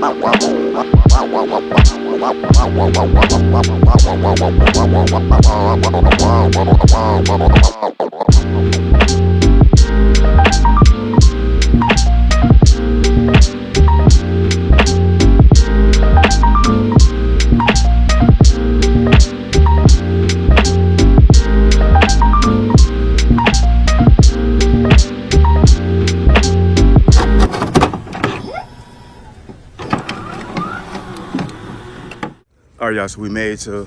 All right, y'all, so we made it to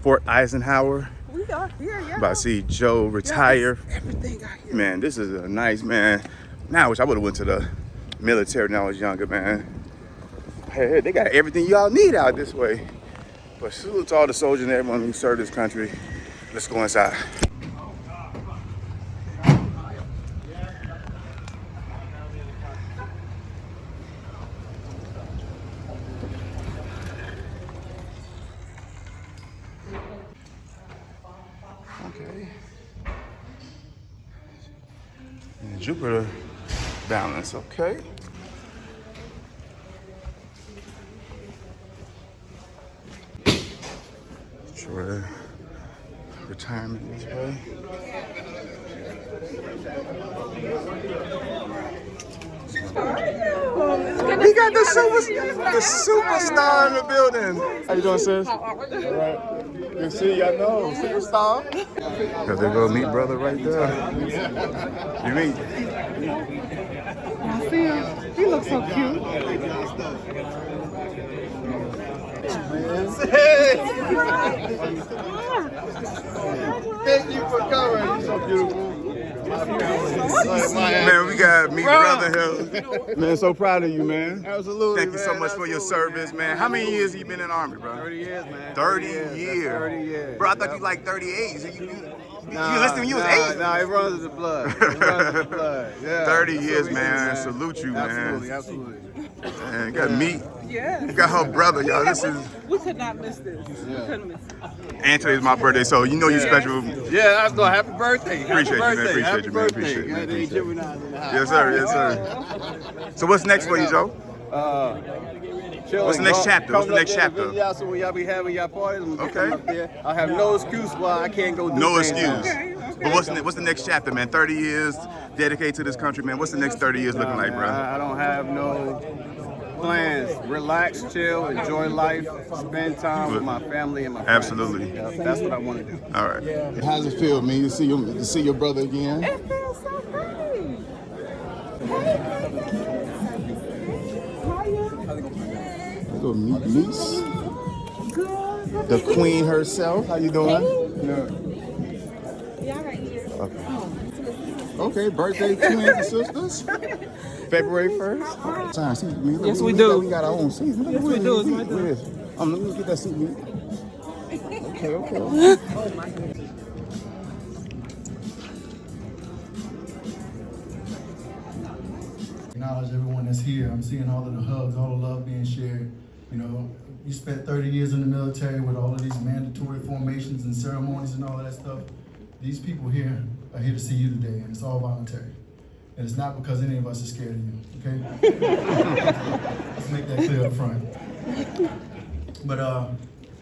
Fort Eisenhower. We are here, yeah. About to see Joe retire. Yes, everything out here. Man, this is a nice, man. Now I wish I would have went to the military when I was younger, man. Hey, they got everything y'all need out this way. But salute to all the soldiers and everyone who served this country. Let's go inside. Okay. And Jupiter balance, okay. Sure. Retirement this way. We got the superstar in the building. How you doing, sis? All right. You see, y'all know, superstar. Cause they go meet brother right there. You meet? I see him. He looks so cute. Thank you for coming. You're so beautiful. Man, we got meet brother here. Man, so proud of you, man. Absolutely. Thank you so much for your service, man. How many years have you been in the Army, bro? 30 years, man. 30 years. years. 30 years. Bro, I thought you like 38. So you listened when you was 8? Nah, it runs in the blood. It runs in the blood. Yeah. 30 years, man. Salute you, man. Absolutely. Man, you got meet. Yeah. You got her brother, y'all. This is. We could not miss this. We couldn't miss it. And today's my birthday, so you know you special. Yeah, that's no happy birthday. Appreciate you, man. Appreciate you, man. Appreciate you, man. Appreciate you. Yes, sir. Yes, sir. So what's next for you, Joe? What's the next chapter? What's the next chapter? Yeah, so when y'all be having y'all parties, I'm Okay. coming up there. I have no excuse why I can't go do No things. excuse. Okay. But what's the next chapter, man? 30 years dedicated to this country, man. What's the next 30 years looking like, bro? I don't have no plans. Relax, chill, enjoy life, spend time with my family and my friends. Absolutely. Yeah, that's what I want to do. All right. How's it feel, man? To see your brother again? It feels so great. You go meet niece, Good. the queen herself. How you doing? Y'all right here. Okay, birthday twins and sisters. February 1st. Time, see, man, Yes, we do. We got our own seat. Yes, we do. It's right there. Where is it? Let me get that seat, man. Okay. Acknowledge everyone that's here. I'm seeing all of the hugs, all the love being shared. You know, you spent 30 years in the military with all of these mandatory formations and ceremonies and all of that stuff. These people here are here to see you today, and it's all voluntary. And it's not because any of us are scared of you, okay? Let's make that clear up front. But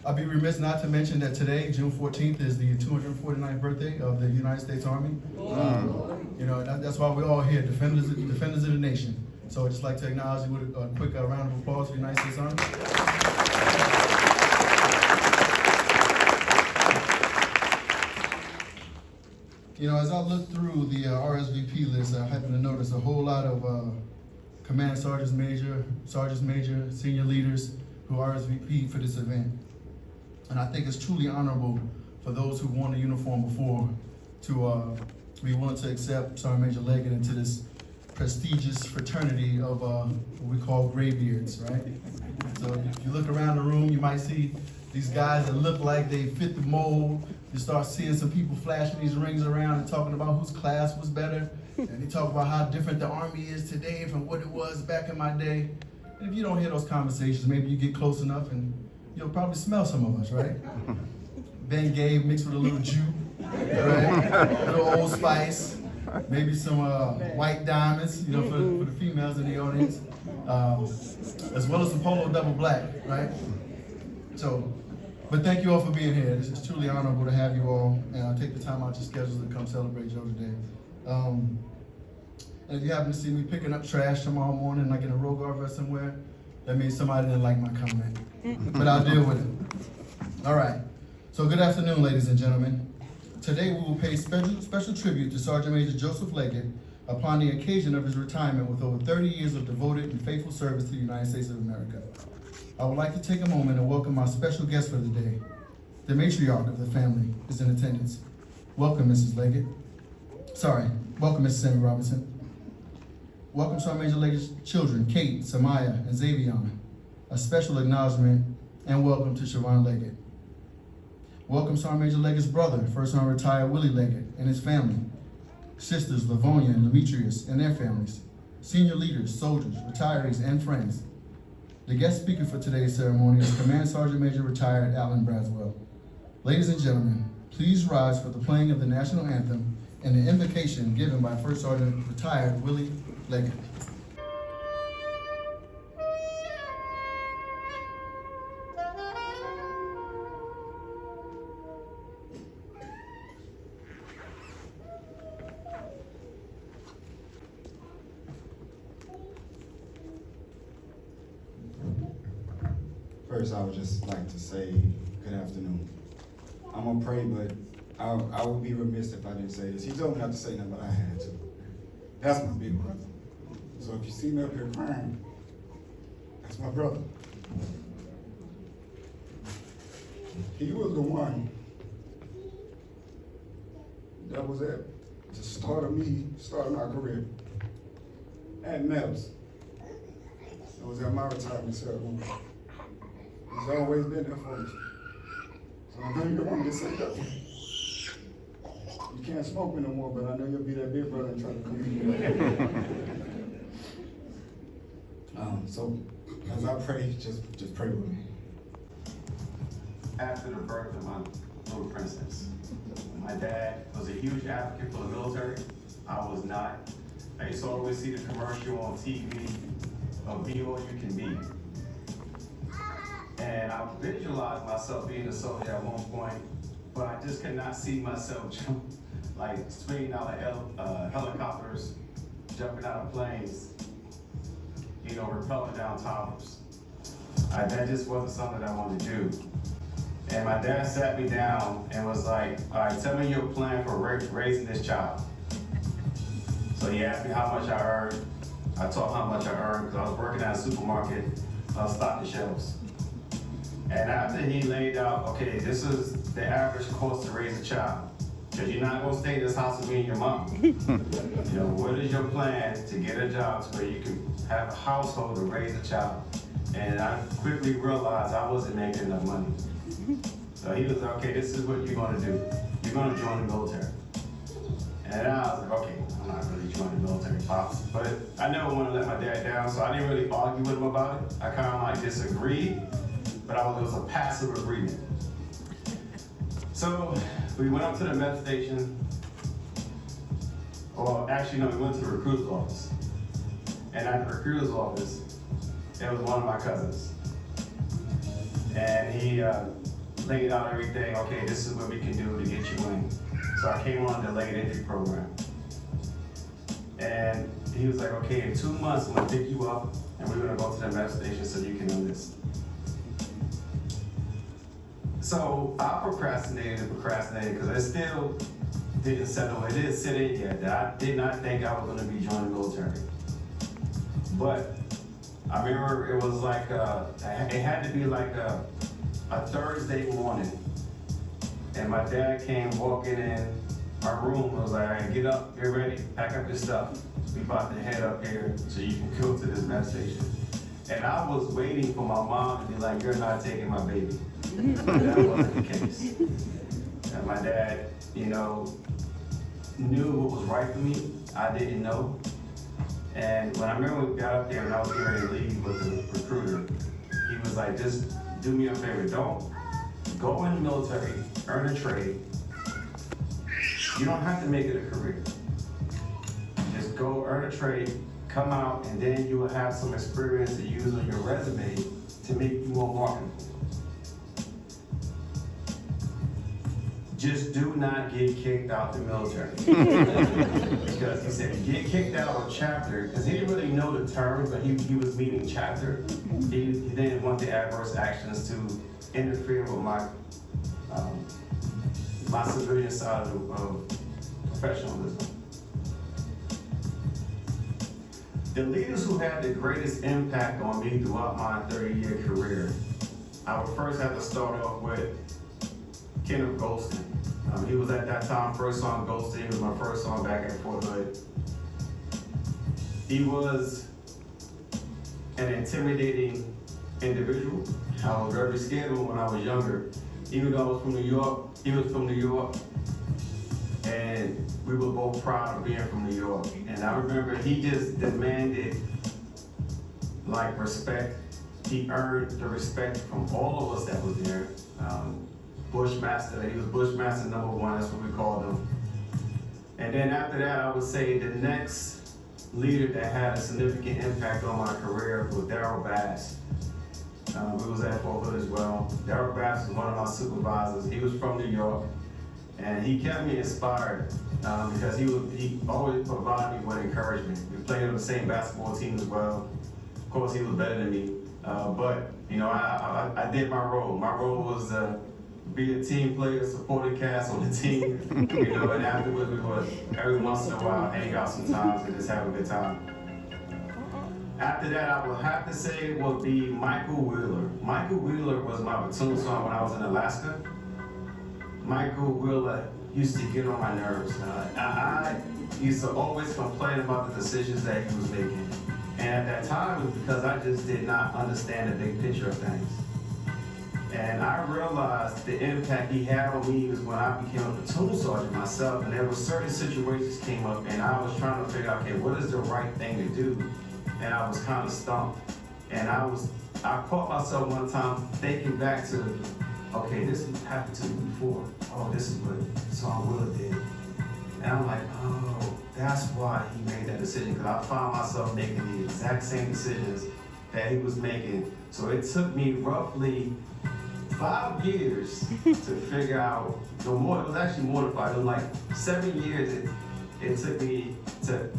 I'd be remiss not to mention that today, June 14th, is the 249th birthday of the United States Army. You know, that's why we're all here, defenders of the nation. So I'd just like to acknowledge you with a quick round of applause for the United States Army. You know, as I looked through the RSVP list, I happened to notice a whole lot of command sergeants major, senior leaders who RSVP for this event. And I think it's truly honorable for those who've worn a uniform before to be willing to accept Sergeant Major Leggett into this prestigious fraternity of what we call graybeards, right? So if you look around the room, you might see these guys that look like they fit the mold. You start seeing some people flashing these rings around and talking about whose class was better. And they talk about how different the Army is today from what it was back in my day. And if you don't hear those conversations, maybe you get close enough and you'll probably smell some of us, right? Ben Gabe mixed with a little Jew, right? A little Old Spice, maybe some white diamonds, you know, for the females in the audience, as well as some polo double black, right? So, but thank you all for being here. It's truly honorable to have you all, and I'll take the time out your schedules to come celebrate Joe today. And if you happen to see me picking up trash tomorrow morning, like in a road guard vest somewhere, that means somebody didn't like my comment. But I'll deal with it. All right. So good afternoon, ladies and gentlemen. Today we will pay special tribute to Sergeant Major Joseph Leggett upon the occasion of his retirement with over 30 years of devoted and faithful service to the United States of America. I would like to take a moment and welcome our special guest for the day. The matriarch of the family is in attendance. Welcome, Mrs. Leggett. Welcome, Mrs. Sammy Robinson. Welcome Sergeant Major Leggett's children, Kate, Samaya, and Xavion. A special acknowledgement and welcome to Siobhan Leggett. Welcome Sergeant Major Leggett's brother, First Sergeant Retired Willie Leggett and his family. Sisters Livonia and Demetrius and their families. Senior leaders, soldiers, retirees, and friends. The guest speaker for today's ceremony is Command Sergeant Major Retired Alan Braswell. Ladies and gentlemen, please rise for the playing of the national anthem and the invocation given by First Sergeant Retired Willie Leggett. First, I would just like to say good afternoon. I'm gonna pray, but I would be remiss if I didn't say this. He told me not to say nothing, but I had to. That's my big brother. So if you see me up here crying, that's my brother. He was the one that was at the start of my career at MEPS. It was at my retirement ceremony. He's always been there for us. So I know you don't want me to say that. You can't smoke me no more, but I know you'll be that big brother and try to come in. So as I pray, just pray with me. After the birth of my little princess, my dad was a huge advocate for the military. I was not. I used to always see the commercial on TV of be all you can be. And I visualized myself being a soldier at one point, but I just could not see myself jump, like swinging out of helicopters, jumping out of planes, you know, rappelling down towers. That just wasn't something I wanted to do. And my dad sat me down and was like, all right, tell me your plan for raising this child. So he asked me how much I earned. I told him how much I earned because I was working at a supermarket, stocking shelves. And after he laid out, okay, this is the average cost to raise a child. Because you're not gonna stay in this house with me and your mom. You know, what is your plan to get a job to where you can have a household to raise a child? And I quickly realized I wasn't making enough money. So he was like, okay, this is what you're gonna do. You're gonna join the military. And I was like, okay, I'm not really joining the military, Pops. But I never wanted to let my dad down, so I didn't really argue with him about it. I kind of like disagreed, but it was a passive agreement. So we went up to the med station. Well, actually, no, we went to the recruiter's office. And at the recruiter's office, it was one of my cousins. And he laid out everything, okay, this is what we can do to get you in. So I came on the delayed entry program. And he was like, okay, in 2 months, I'm gonna pick you up and we're gonna go to the med station so you can enlist. So I procrastinated because it still didn't settle. It didn't sit in yet that I did not think I was gonna be joining the military. But I remember it was like, it had to be like a Thursday morning. And my dad came walking in my room and was like, all right, get up, get ready, pack up your stuff. We about to head up here so you can go to this med station. And I was waiting for my mom to be like, you're not taking my baby. But that wasn't the case. And my dad, you know, knew what was right for me. I didn't know. And when I remember we got up there and I was getting ready to leave with the recruiter, he was like, just do me a favor, don't go in the military, earn a trade. You don't have to make it a career. go earn a trade, come out, and then you will have some experience to use on your resume to make you more marketable. Just do not get kicked out the military. Because he said, get kicked out of chapter, because he didn't really know the term, but he was meaning chapter. He didn't want the adverse actions to interfere with my my civilian side of professionalism. The leaders who had the greatest impact on me throughout my 30-year career, I would first have to start off with Kenneth Golston. He was at that time first on Golston. He was my first on back at Fort Hood. He was an intimidating individual. I was very scared of him when I was younger. Even though I was from New York, he was from New York, and we were both proud of being from New York. And I remember he just demanded like respect. He earned the respect from all of us that was there. Bushmaster, he was Bushmaster #1, that's what we called him. And then after that, I would say the next leader that had a significant impact on my career was Darryl Bass. We was at Fort Hood as well. Darryl Bass was one of my supervisors. He was from New York, and he kept me inspired because he always provided me with encouragement. We played on the same basketball team as well. Of course, he was better than me, but you know, I did my role. My role was be a team player, supporting cast on the team, you know, and afterwards we would every once in a while hang out sometimes and just have a good time. After that, I would have to say it would be Michael Wheeler. Michael Wheeler was my platoon sergeant when I was in Alaska. Michael Wheeler used to get on my nerves. I used to always complain about the decisions that he was making. And at that time, it was because I just did not understand the big picture of things. And I realized the impact he had on me was when I became a platoon sergeant myself, and there were certain situations came up, and I was trying to figure out, okay, what is the right thing to do? And I was kind of stumped. And I caught myself one time thinking back to, okay, this happened to me before. Oh, this is what Sergeant Wheeler did. And I'm like, oh, that's why he made that decision, because I found myself making the exact same decisions that he was making. So it took me roughly 5 years to figure out, no more, it was actually more than 5, it was like 7 years it took me to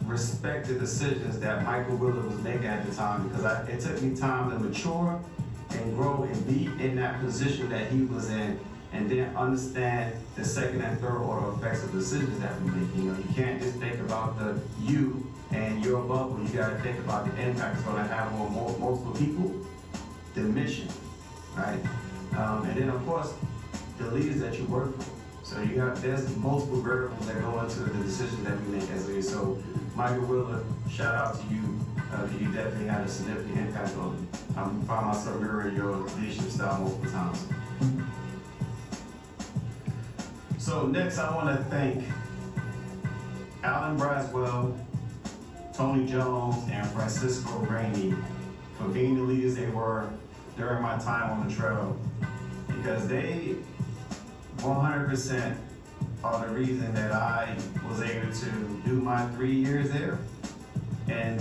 respect the decisions that Michael Wheeler was making at the time, because it took me time to mature and grow and be in that position that he was in, and then understand the second and third order effects of decisions that we make. You know, you can't just think about you and your bubble. You gotta think about the impact it's gonna have on multiple people, the mission, right? And then of course, the leaders that you work for. So there's multiple variables that go into the decisions that we make as leaders. So Michael Wheeler, shout out to you. You definitely had a significant impact on me. I find myself mirroring your leadership style multiple times. So next, I want to thank Alan Braswell, Tony Jones, and Francisco Rainey for being the leaders they were during my time on the trail, because they 100% are the reason that I was able to do my 3 years there and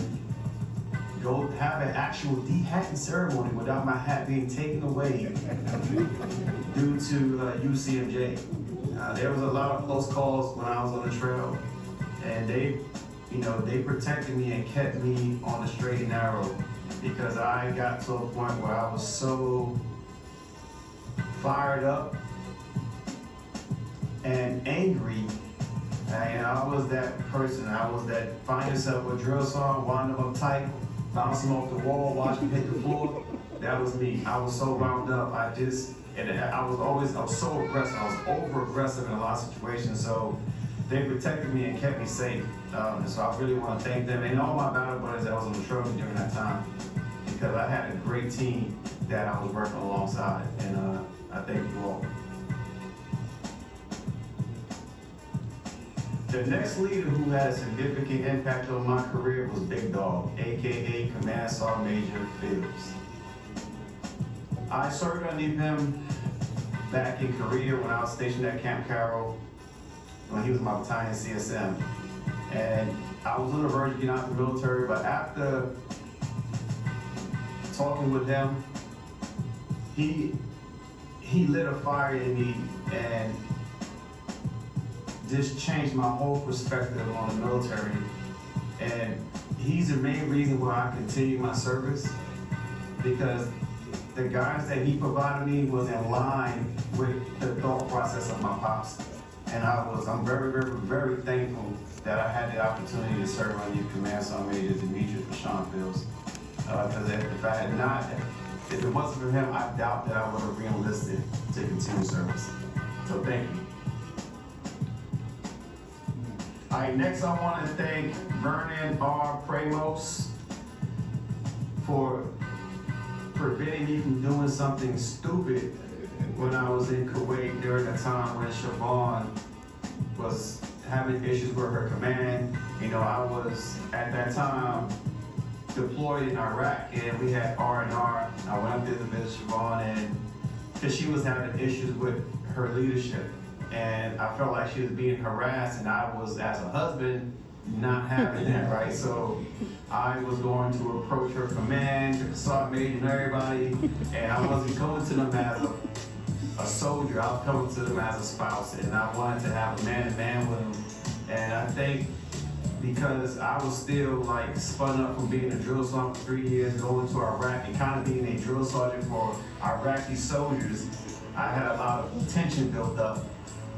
go have an actual de-hatting ceremony without my hat being taken away due to UCMJ. There was a lot of close calls when I was on the trail, and they protected me and kept me on the straight and narrow, because I got to a point where I was so fired up and angry, and I was that person. I was that find yourself with drill sergeant, wind them up tight, bounce them off the wall, watch them hit the floor. That was me. I was so wound up. I was so aggressive. I was over aggressive in a lot of situations. So they protected me and kept me safe. And so I really want to thank them and all my battle buddies that was on the trail during that time, because I had a great team that I was working alongside, and I thank you all. The next leader who had a significant impact on my career was Big Dog, AKA Command Sergeant Major Fields. I served underneath him back in Korea when I was stationed at Camp Carroll, when he was my battalion CSM. And I was on the verge of getting out of the military, but after talking with him, he lit a fire in me and just changed my whole perspective on the military. And he's the main reason why I continue my service, because the guys that he provided me was in line with the thought process of my pops. And I'm very, very, very thankful that I had the opportunity to serve under Command Sergeant Major Demetrius Rashawn Fields. Because if it wasn't for him, I doubt that I would have re-enlisted to continue service. So thank you. All right, next I want to thank Vernon R. Pramos for preventing me from doing something stupid when I was in Kuwait during the time when Siobhan was having issues with her command. You know, I was at that time deployed in Iraq, and we had R&R. I went up there to visit Siobhan, and because she was having issues with her leadership, and I felt like she was being harassed, and I was, as a husband, not having that, right? So I was going to approach her command, sergeant major, and everybody, and I wasn't coming to them as a soldier. I was coming to them as a spouse, and I wanted to have a man-to-man with them. And I think because I was still like spun up from being a drill sergeant for 3 years, going to Iraq, and kind of being a drill sergeant for Iraqi soldiers, I had a lot of tension built up.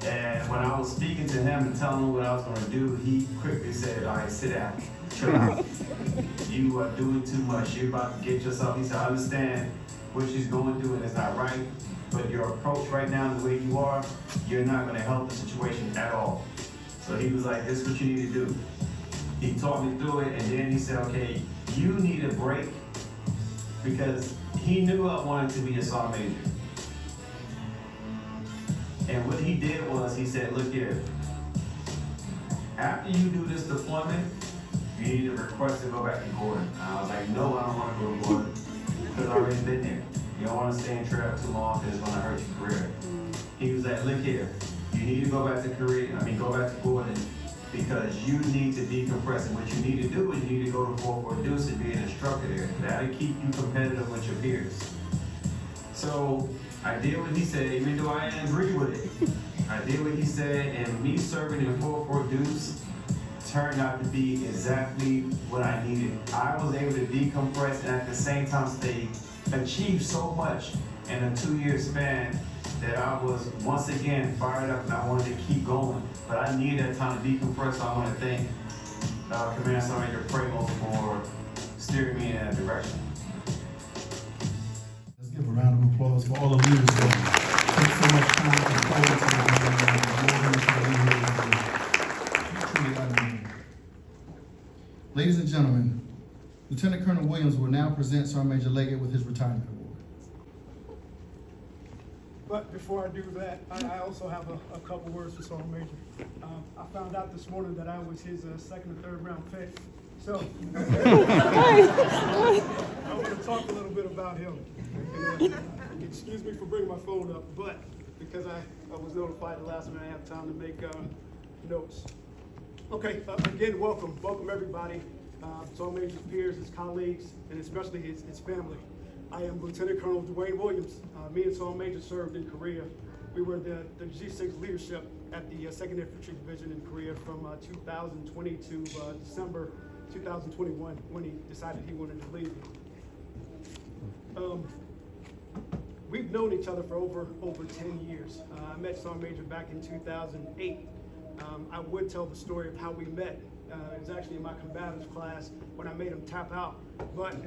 And when I was speaking to him and telling him what I was going to do, he quickly said, all right, sit down, chill out. You are doing too much. You're about to get yourself. He said, I understand what she's going through and it's not right, but your approach right now, the way you are, you're not going to help the situation at all. So he was like, this is what you need to do. He taught me through it, and then he said, okay, you need a break, because he knew I wanted to be a sergeant major. And what he did was, he said, look here, after you do this deployment, you need to request to go back to Gordon. And I was like, no, I don't want to go to Gordon, because I've already been there. You don't want to stay in trap too long, because it's going to hurt your career. He was like, look here, you need to go back to go back to Gordon, because you need to decompress. And what you need to do is you need to go to 4-4 Deuce and be an instructor there. That'll keep you competitive with your peers. So I did what he said, even though I didn't agree with it. I did what he said, and me serving in 4-4 Deuce turned out to be exactly what I needed. I was able to decompress and at the same time achieve so much in a 2-year span that I was once again fired up and I wanted to keep going. But I needed that time to decompress, so I want to thank Command Sergeant Major Pramos for steering me in that direction. Let's give a round of applause for all the leaders that take so much time to forward. Ladies and gentlemen, Lieutenant Colonel Williams will now present Sergeant Major Leggett with his retirement award. But before I do that, I also have a couple words for Sergeant Major. I found out this morning that I was his second or third round pick. So I want to talk a little bit about him. And, excuse me for bringing my phone up, but because I was notified the last minute, I have time to make notes. Okay, again, welcome everybody. Sergeant Major's peers, his colleagues, and especially his family. I am Lieutenant Colonel Dwayne Williams. Me and Sergeant Major served in Korea. We were the G6 leadership at the 2nd Infantry Division in Korea from 2020 to December 2021 when he decided he wanted to leave. We've known each other for over 10 years. I met Sergeant Major back in 2008. I would tell the story of how we met. It was actually in my combatives class when I made him tap out. But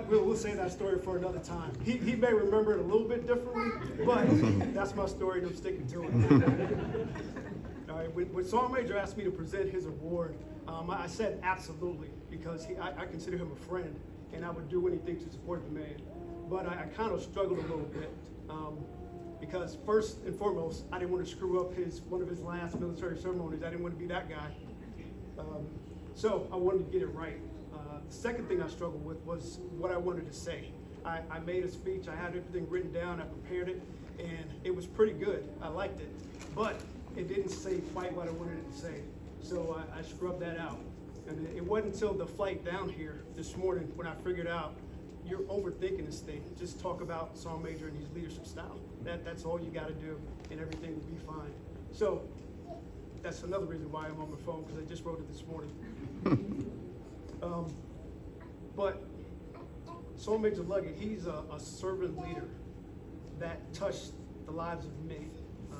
we'll save that story for another time. He may remember it a little bit differently, but that's my story and I'm sticking to it. All right, when Sergeant Major asked me to present his award, I said absolutely, because I consider him a friend and I would do anything to support the man. But I kind of struggled a little bit. Because first and foremost, I didn't want to screw up one of his last military ceremonies. I didn't want to be that guy. So I wanted to get it right. The second thing I struggled with was what I wanted to say. I made a speech, I had everything written down, I prepared it, and it was pretty good. I liked it. but it didn't say quite what I wanted it to say. So I scrubbed that out. And it wasn't until the flight down here this morning when I figured out you're overthinking this thing. Just talk about Sergeant Major and his leadership style. That's all you got to do, and everything will be fine. So that's another reason why I'm on my phone, because I just wrote it this morning. But Sergeant Major Leggett, he's a servant leader that touched the lives of many.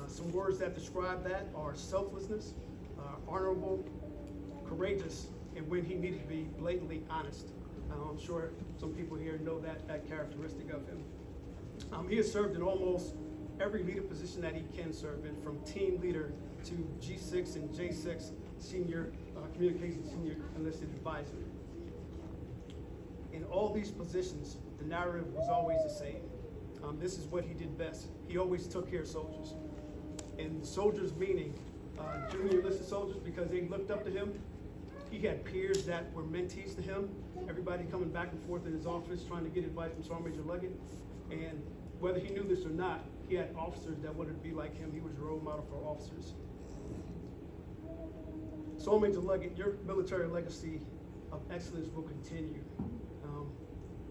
Some words that describe that are selflessness, honorable, courageous, and when he needed to be blatantly honest. I'm sure some people here know that characteristic of him. He has served in almost every leader position that he can serve in, from team leader to G6 and J6 senior communications senior enlisted advisor. In all these positions, the narrative was always the same. This is what he did best. He always took care of soldiers. And soldiers meaning junior enlisted soldiers, because they looked up to him. He had peers that were mentees to him. Everybody coming back and forth in his office trying to get advice from Sergeant Major Leggett. And whether he knew this or not, he had officers that wanted to be like him. He was a role model for officers. Sergeant Major Leggett, your military legacy of excellence will continue.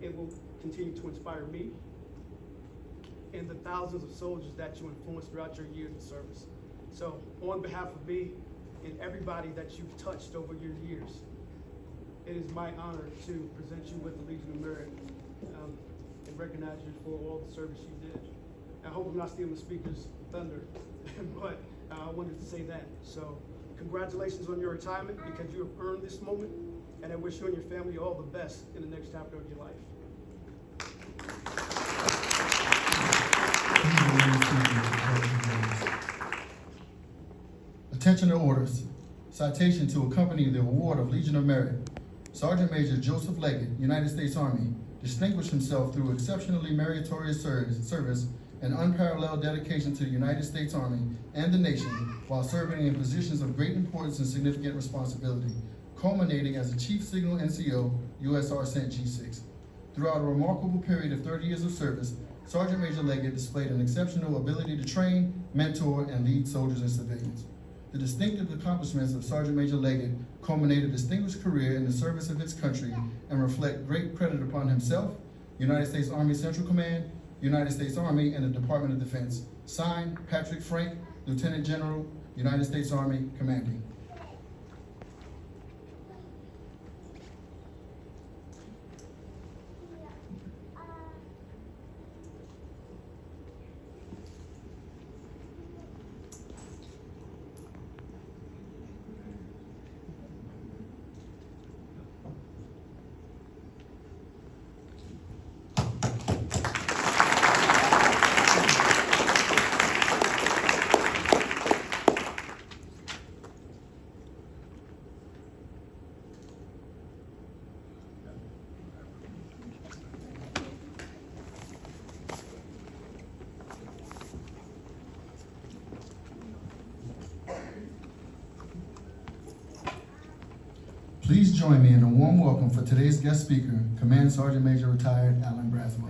It will continue to inspire me and the thousands of soldiers that you influenced throughout your years of service. So on behalf of me and everybody that you've touched over your years, it is my honor to present you with the Legion of Merit and recognize you for all the service you did. I hope I'm not stealing the speaker's thunder, but I wanted to say that. So congratulations on your retirement, because you have earned this moment, and I wish you and your family all the best in the next chapter of your life. Attention to orders. Citation to accompany the award of Legion of Merit. Sergeant Major Joseph Leggett, United States Army, distinguished himself through exceptionally meritorious service and unparalleled dedication to the United States Army and the nation while serving in positions of great importance and significant responsibility, culminating as a Chief Signal NCO, USR Cent G6. Throughout a remarkable period of 30 years of service, Sergeant Major Leggett displayed an exceptional ability to train, mentor, and lead soldiers and civilians. The distinctive accomplishments of Sergeant Major Leggett culminate a distinguished career in the service of his country and reflect great credit upon himself, United States Army Central Command, United States Army, and the Department of Defense. Signed, Patrick Frank, Lieutenant General, United States Army, Commanding. Please join me in a warm welcome for today's guest speaker, Command Sergeant Major Retired Alan Braswell.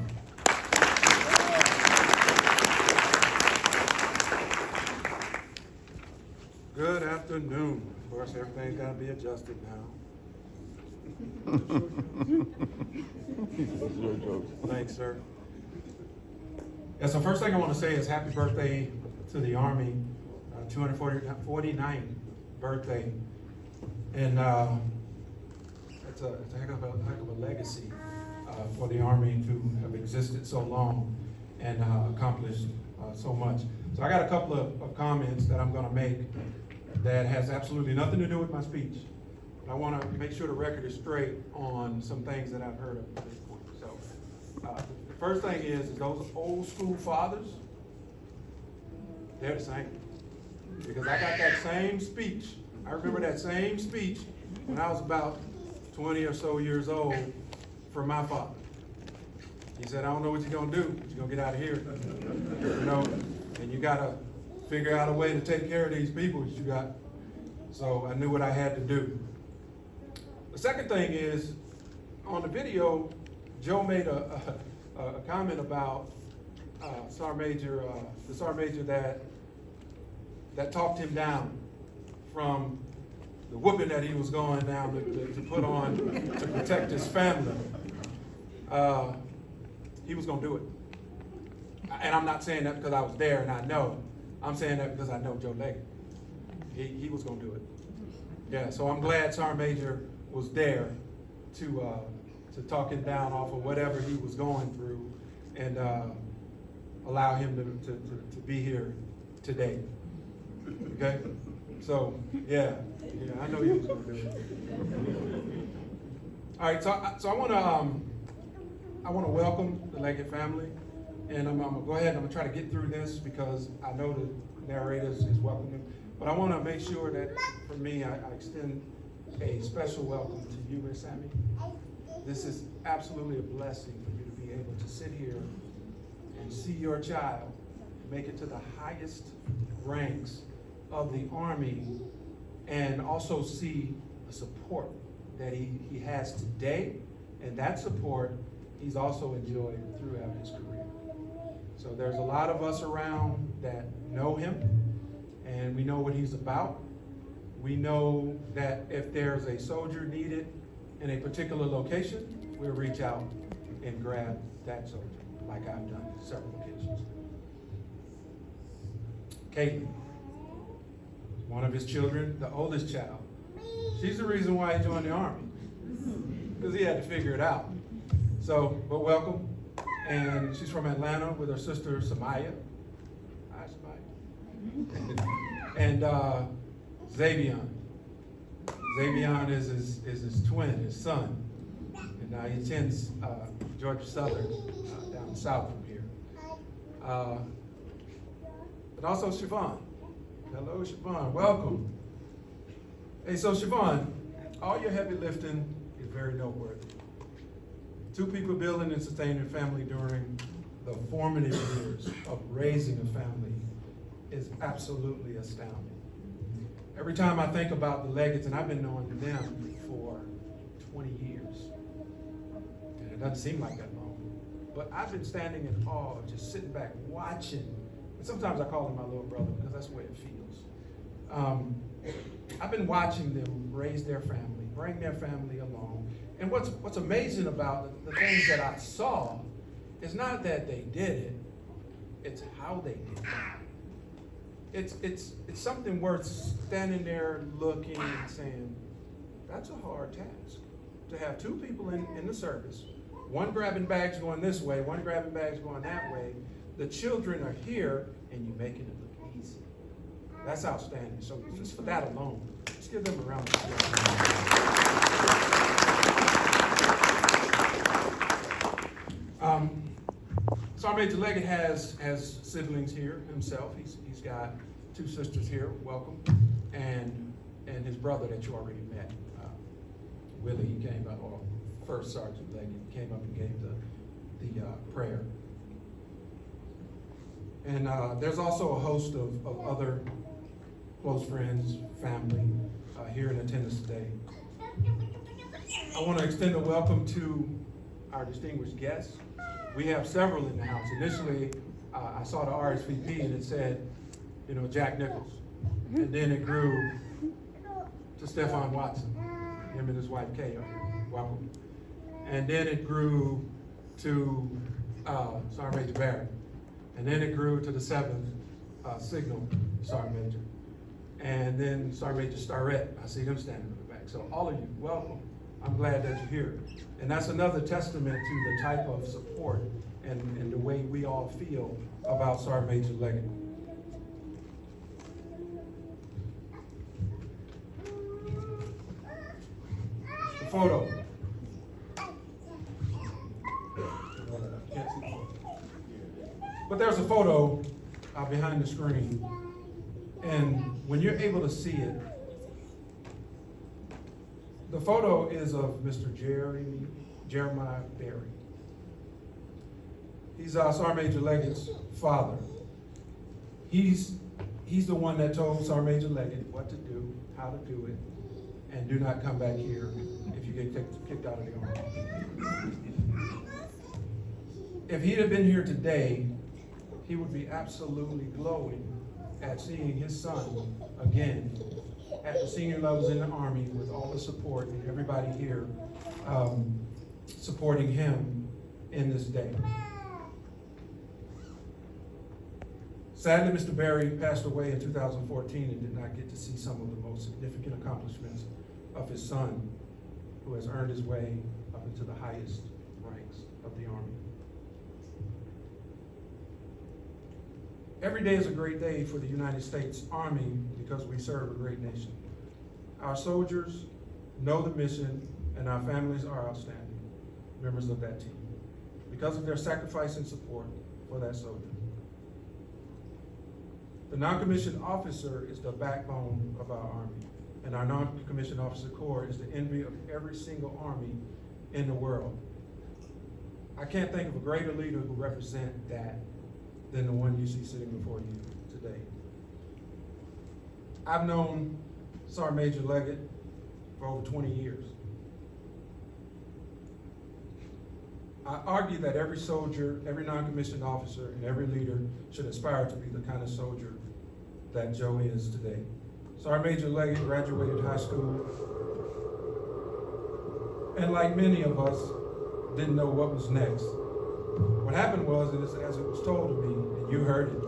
Good afternoon. Of course, everything's got to be adjusted now. Thanks, sir. Yeah, so first thing I want to say is happy birthday to the Army, 249th birthday. And it's a heck of a legacy for the Army to have existed so long and accomplished so much. So I got a couple of comments that I'm going to make that has absolutely nothing to do with my speech. But I want to make sure the record is straight on some things that I've heard up to this point. So the first thing is those old school fathers, they're the same. Because I got that same speech. I remember that same speech when I was about 20 or so years old from my father. He said, I don't know what you're going to do, but you're going to get out of here. You know, and you got to figure out a way to take care of these people that you got. So I knew what I had to do. The second thing is, on the video, Joe made a comment about the Sergeant Major that that talked him down from the whooping that he was going down to put on to protect his family. He was going to do it. And I'm not saying that because I was there and I know. I'm saying that because I know Joe Leggett. He was going to do it. Yeah, so I'm glad Sergeant Major was there to talk him down off of whatever he was going through and allow him to be here today. Okay? So, yeah, I know he was going to do it. All right, so I want to welcome the Leggett family, and I'm gonna go ahead and I'm gonna try to get through this because I know the narrator is welcoming, but I want to make sure that for me, I extend a special welcome to you, Miss Sammy. This is absolutely a blessing for you to be able to sit here and see your child make it to the highest ranks of the Army and also see the support that he has today, and that support he's also enjoyed throughout his career. So there's a lot of us around that know him, and we know what he's about. We know that if there's a soldier needed in a particular location, we'll reach out and grab that soldier, like I've done on several occasions. Caitlin, one of his children, the oldest child, she's the reason why he joined the Army, because he had to figure it out. So, but welcome. And she's from Atlanta with her sister, Samaya. Hi, Samaya. And Xavion. Xavion is his twin, his son. And he attends Georgia Southern down south from here. But also Siobhan. Hello, Siobhan. Welcome. Hey, so Siobhan, all your heavy lifting is very noteworthy. 2 people building and sustaining a family during the formative years of raising a family is absolutely astounding. Every time I think about the Leggetts, and I've been knowing them for 20 years, and it doesn't seem like that long, but I've been standing in awe of just sitting back watching, and sometimes I call him my little brother because that's the way it feels. I've been watching them raise their family, bring their family along. And what's amazing about the things that I saw is not that they did it, it's how they did it. It's something worth standing there looking and saying, that's a hard task. To have 2 people in the service, one grabbing bags going this way, one grabbing bags going that way. The children are here and you're making it look easy. That's outstanding. So just for that alone, let's give them a round of applause. Sergeant Major Leggett has siblings here himself. He's got 2 sisters here, welcome, and his brother that you already met, Willie. He came up, or First Sergeant Leggett, came up and gave the prayer. And there's also a host of other close friends, family here in attendance today. I want to extend a welcome to our distinguished guests. We have several in the house. Initially, I saw the RSVP and it said, Jack Nichols. And then it grew to Stephon Watson. Him and his wife Kay are here. Welcome. And then it grew to Sergeant Major Barrett. And then it grew to the 7th Signal Sergeant Major. And then Sergeant Major Starrett. I see them standing in the back. So all of you, welcome. I'm glad that you're here. And that's another testament to the type of support and the way we all feel about Sergeant Major Leggett. The photo. Can't see the photo. But there's a photo behind the screen. And when you're able to see it, the photo is of Mr. Jeremiah Berry. He's Sergeant Major Leggett's father. He's the one that told Sergeant Major Leggett what to do, how to do it, and do not come back here if you get kicked out of the Army. If he'd have been here today, he would be absolutely glowing at seeing his son again at the senior levels in the Army with all the support and everybody here supporting him in this day. Sadly, Mr. Berry passed away in 2014 and did not get to see some of the most significant accomplishments of his son, who has earned his way up into the highest ranks of the Army. Every day is a great day for the United States Army because we serve a great nation. Our soldiers know the mission, and our families are outstanding members of that team because of their sacrifice and support for that soldier. The non-commissioned officer is the backbone of our Army, and our non-commissioned officer corps is the envy of every single Army in the world. I can't think of a greater leader who represents that than the one you see sitting before you today. I've known Sergeant Major Leggett for over 20 years. I argue that every soldier, every non-commissioned officer, and every leader should aspire to be the kind of soldier that Joe is today. Sergeant Major Leggett graduated high school, and like many of us, didn't know what was next. What happened was, and as it was told to me, and you heard it,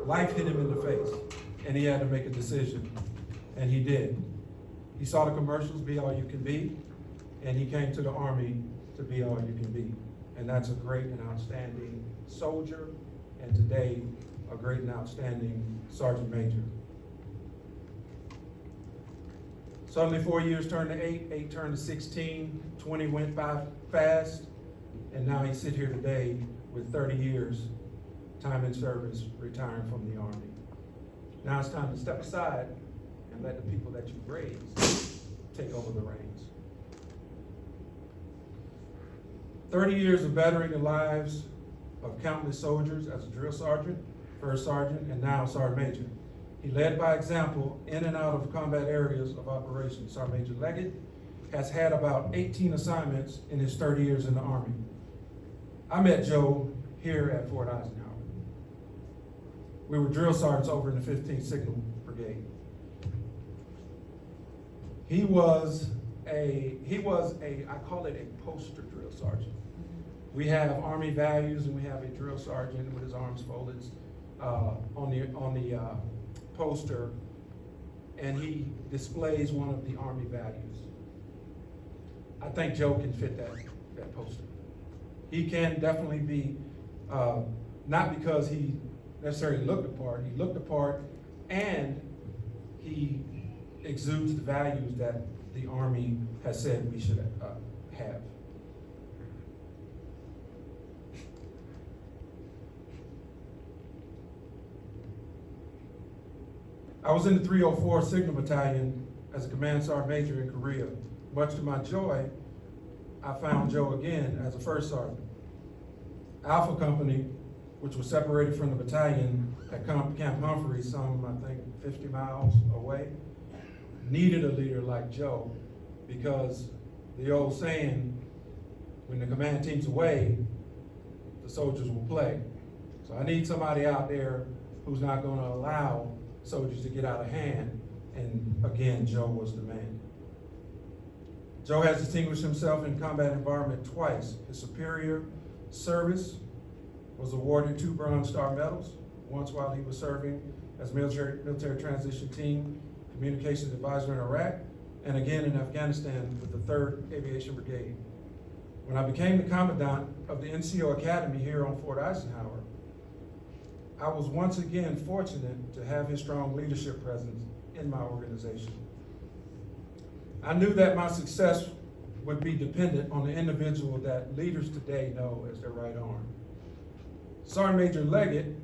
life hit him in the face, and he had to make a decision, and he did. He saw the commercials, Be All You Can Be, and he came to the Army to be all you can be. And that's a great and outstanding soldier, and today, a great and outstanding Sergeant Major. Suddenly 4 years turned to 8, 8 turned to 16, 20 went by fast, and now he sits here today with 30 years time in service, retiring from the Army. Now it's time to step aside and let the people that you've raised take over the reins. 30 years of bettering the lives of countless soldiers as a drill sergeant, first sergeant, and now sergeant major. He led by example in and out of combat areas of operation. Sergeant Major Leggett has had about 18 assignments in his 30 years in the Army. I met Joe here at Fort Eisenhower. We were drill sergeants over in the 15th Signal Brigade. He was a, I call it a poster drill sergeant. We have Army values, and we have a drill sergeant with his arms folded on the poster, and he displays one of the Army values. I think Joe can fit that poster. He can definitely be, not because he necessarily looked the part, and he exudes the values that the Army has said we should have. I was in the 304 Signal Battalion as a Command Sergeant Major in Korea. Much to my joy, I found Joe again as a first sergeant. Alpha Company, which was separated from the battalion at Camp Humphrey, some, I think, 50 miles away, needed a leader like Joe, because the old saying, when the command team's away, the soldiers will play. So I need somebody out there who's not gonna allow soldiers to get out of hand, and again, Joe was the man. Joe has distinguished himself in combat environment twice. His superior service was awarded 2 Bronze Star medals, once while he was serving as military transition team communications advisor in Iraq, and again in Afghanistan with the 3rd Aviation Brigade. When I became the commandant of the NCO Academy here on Fort Eisenhower, I was once again fortunate to have his strong leadership presence in my organization. I knew that my success would be dependent on the individual that leaders today know as their right arm. Sergeant Major Leggett,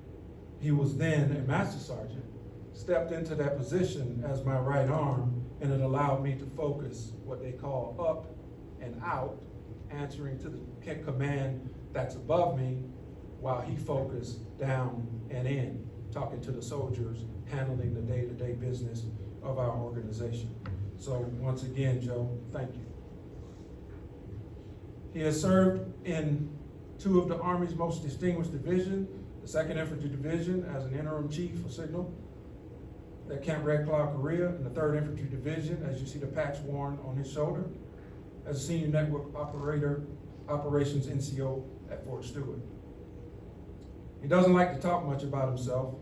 he was then a Master Sergeant, stepped into that position as my right arm, and it allowed me to focus what they call up and out, answering to the command that's above me, while he focused down and in, talking to the soldiers, handling the day-to-day business of our organization. So once again, Joe, thank you. He has served in two of the Army's most distinguished division, the 2nd Infantry Division as an interim chief of signal at Camp Red Cloud, Korea, and the 3rd Infantry Division, as you see the patch worn on his shoulder, as a senior network operator, operations NCO at Fort Stewart. He doesn't like to talk much about himself,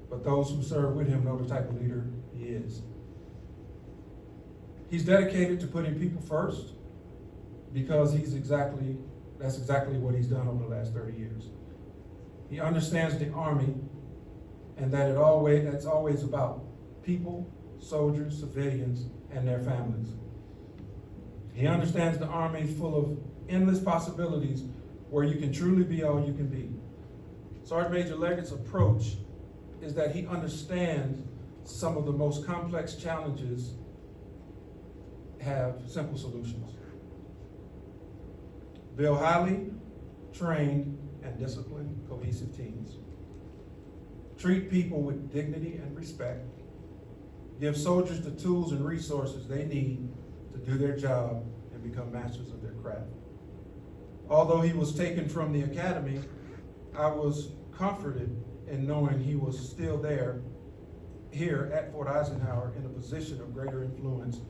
but those who serve with him know the type of leader he is. He's dedicated to putting people first because that's exactly what he's done over the last 30 years. He understands the Army and that that's always about people, soldiers, civilians, and their families. He understands the Army is full of endless possibilities where you can truly be all you can be. Sergeant Major Leggett's approach is that he understands some of the most complex challenges have simple solutions. Build highly trained and disciplined, cohesive teams. Treat people with dignity and respect. Give soldiers the tools and resources they need to do their job and become masters of their craft. Although he was taken from the academy, I was comforted in knowing he was still here at Fort Eisenhower in a position of greater influence,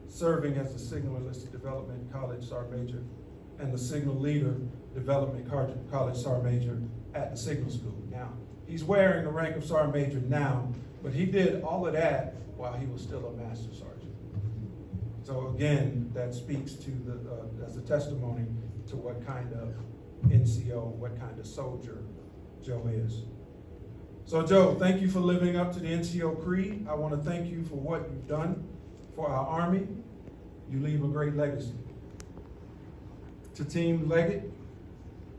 serving as the Signal Enlisted Development College Sergeant Major and the Signal Leader Development College Sergeant Major at the Signal School. Now, he's wearing the rank of Sergeant Major now, but he did all of that while he was still a Master Sergeant. So again, that speaks to as a testimony to what kind of NCO, what kind of soldier Joe is. So Joe, thank you for living up to the NCO creed. I want to thank you for what you've done for our Army. You leave a great legacy. To Team Leggett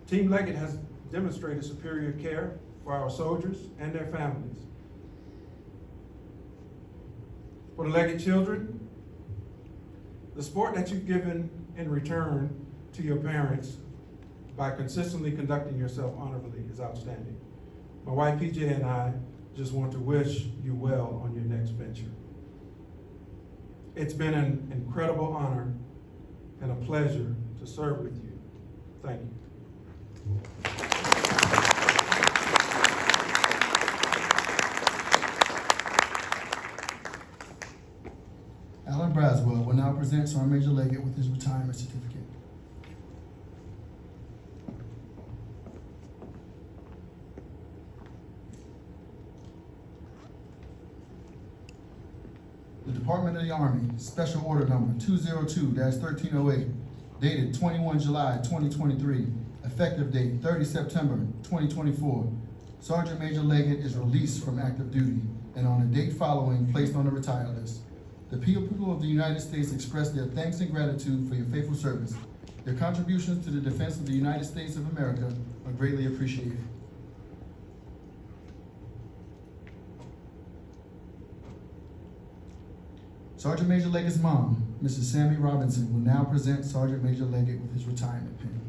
has demonstrated superior care for our soldiers and their families. For the Leggett children, the support that you've given in return to your parents by consistently conducting yourself honorably is outstanding. My wife PJ and I just want to wish you well on your next venture. It's been an incredible honor and a pleasure to serve with you. Thank you. Alan Braswell will now present Sergeant Major Leggett with his retirement certificate. The Department of the Army, Special Order Number 202-1308, dated 21 July 2023, effective date 30 September 2024. Sergeant Major Leggett is released from active duty and on the date following placed on the retired list. The people of the United States express their thanks and gratitude for your faithful service. Your contributions to the defense of the United States of America are greatly appreciated. Sergeant Major Leggett's mom, Mrs. Sammy Robinson, will now present Sergeant Major Leggett with his retirement pin.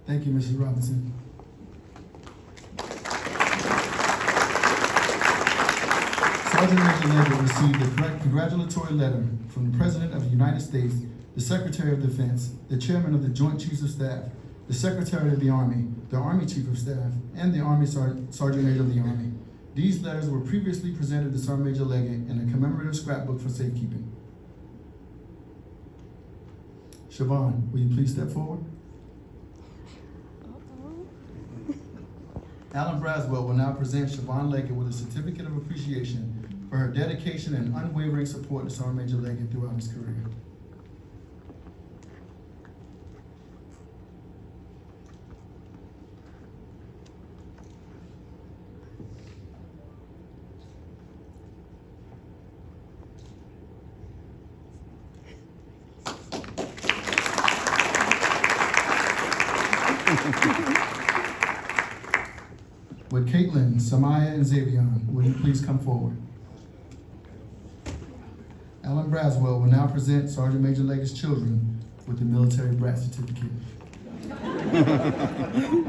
Thank you, Mrs. Robinson. Sergeant Major Leggett received a congratulatory letter from the President of the United States, the Secretary of Defense, the Chairman of the Joint Chiefs of Staff, the Secretary of the Army Chief of Staff, and the Army Sergeant Major of the Army. These letters were previously presented to Sergeant Major Leggett in a commemorative scrapbook for safekeeping. Siobhan, will you please step forward? Alan Braswell will now present Siobhan Leggett with a certificate of appreciation for her dedication and unwavering support to Sergeant Major Leggett throughout his career. Would Caitlin, Samaya, and Xavion, will you please come forward? Alan Braswell will now present Sergeant Major Leggett's children with the military brat certificate.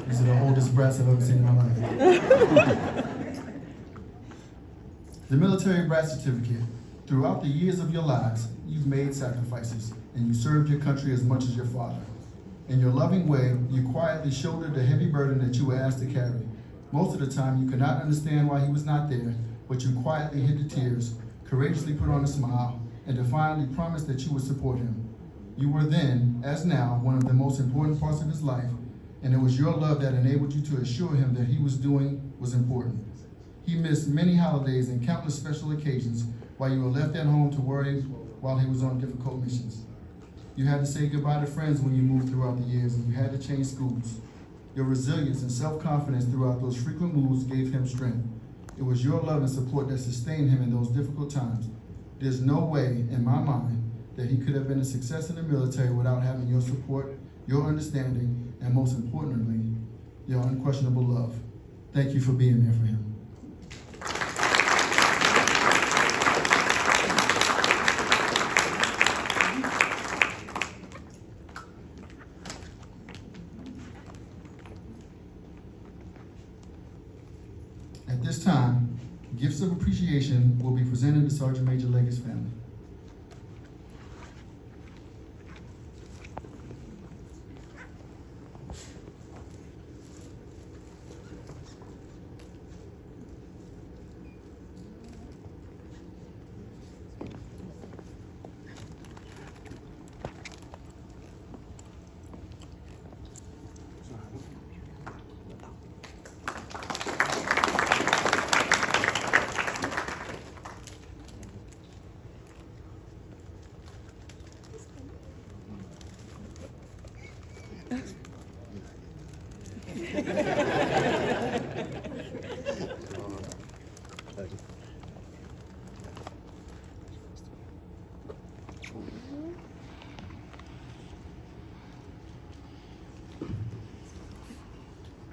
These are the oldest brats I've ever seen in my life. The military brat certificate. Throughout the years of your lives, you've made sacrifices and you served your country as much as your father. In your loving way, you quietly shouldered the heavy burden that you were asked to carry. Most of the time, you could not understand why he was not there, but you quietly hid the tears, courageously put on a smile, and defiantly promised that you would support him. You were then, as now, one of the most important parts of his life, and it was your love that enabled you to assure him that he was doing was important. He missed many holidays and countless special occasions while you were left at home to worry while he was on difficult missions. You had to say goodbye to friends when you moved throughout the years, and you had to change schools. Your resilience and self-confidence throughout those frequent moves gave him strength. It was your love and support that sustained him in those difficult times. There's no way, in my mind, that he could have been a success in the military without having your support, your understanding, and most importantly, your unquestionable love. Thank you for being there for him. At this time, gifts of appreciation will be presented to Sergeant Major Leggett's family.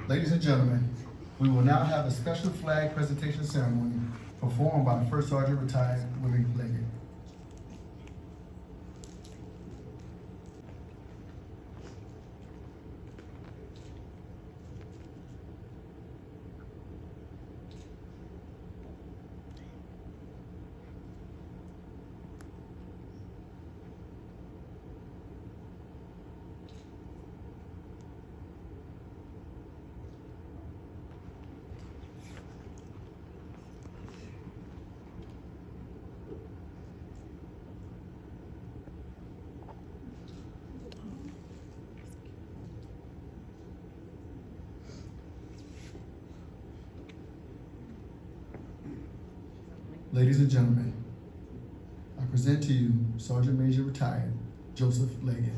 Ladies and gentlemen, we will now have a special flag presentation ceremony performed by First Sergeant Retired Willie Leggett. Ladies and gentlemen, I present to you Sergeant Major Retired Joseph Leggett.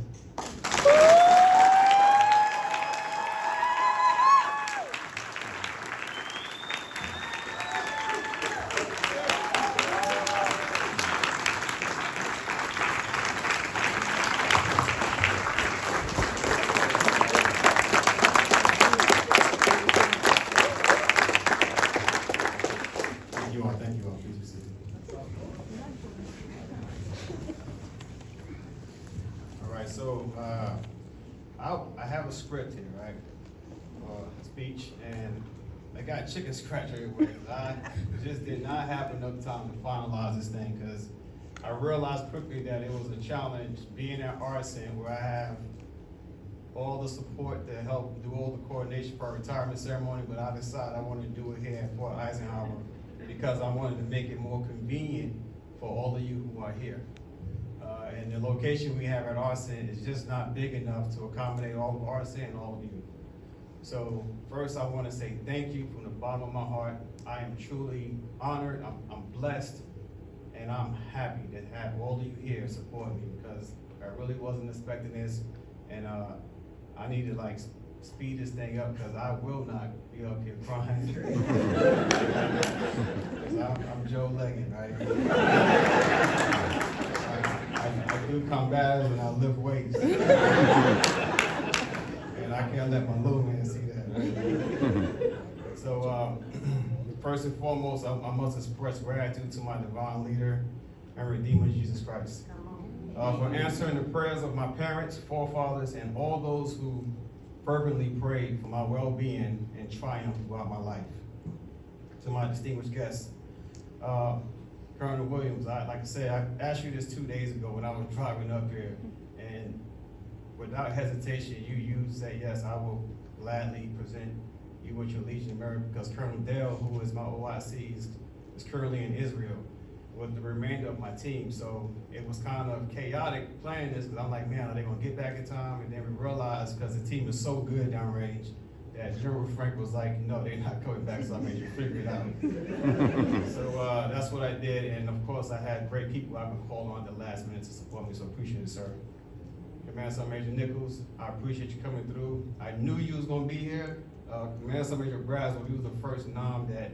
Thank you all. Please be seated. All right, so I have a script here, right? Speech, and I got chicken scratch everywhere. I just did not have enough time to finalize this thing because I realized quickly that it was a challenge being at RSN where I have all the support to help do all the coordination for our retirement ceremony, but I decided I wanted to do it here at Fort Eisenhower because I wanted to make it more convenient for all of you who are here. And the location we have at RSN is just not big enough to accommodate all of RSN and all of you. So first I want to say thank you from the bottom of my heart. I am truly honored, I'm blessed, and I'm happy to have all of you here support me because I really wasn't expecting this, and I need to like speed this thing up because I will not be up here crying. I'm Joe Leggett, right? I do combats and I lift weights. And I can't let my little man see that. So, first and foremost, I must express gratitude to my divine leader and Redeemer, Jesus Christ, for answering the prayers of my parents, forefathers, and all those who fervently prayed for my well-being and triumph throughout my life. To my distinguished guests, Colonel Williams, like I said, I asked you this 2 days ago when I was driving up here, and without hesitation, you said, yes, I will gladly present you with your Legion of Merit, because Colonel Dale, who is my OIC, is currently in Israel with the remainder of my team. So it was kind of chaotic playing this, because I'm like, man, are they gonna get back in time? And then we realized, because the team is so good downrange, that General Frank was like, no, they're not coming back, so I made you figure it out. So that's what I did, and of course I had great people I could call on at the last minute to support me, so appreciate it, sir. Command Sergeant Major Nichols, I appreciate you coming through. I knew you was gonna be here. Command Sergeant Major Braswell, he was the first nom that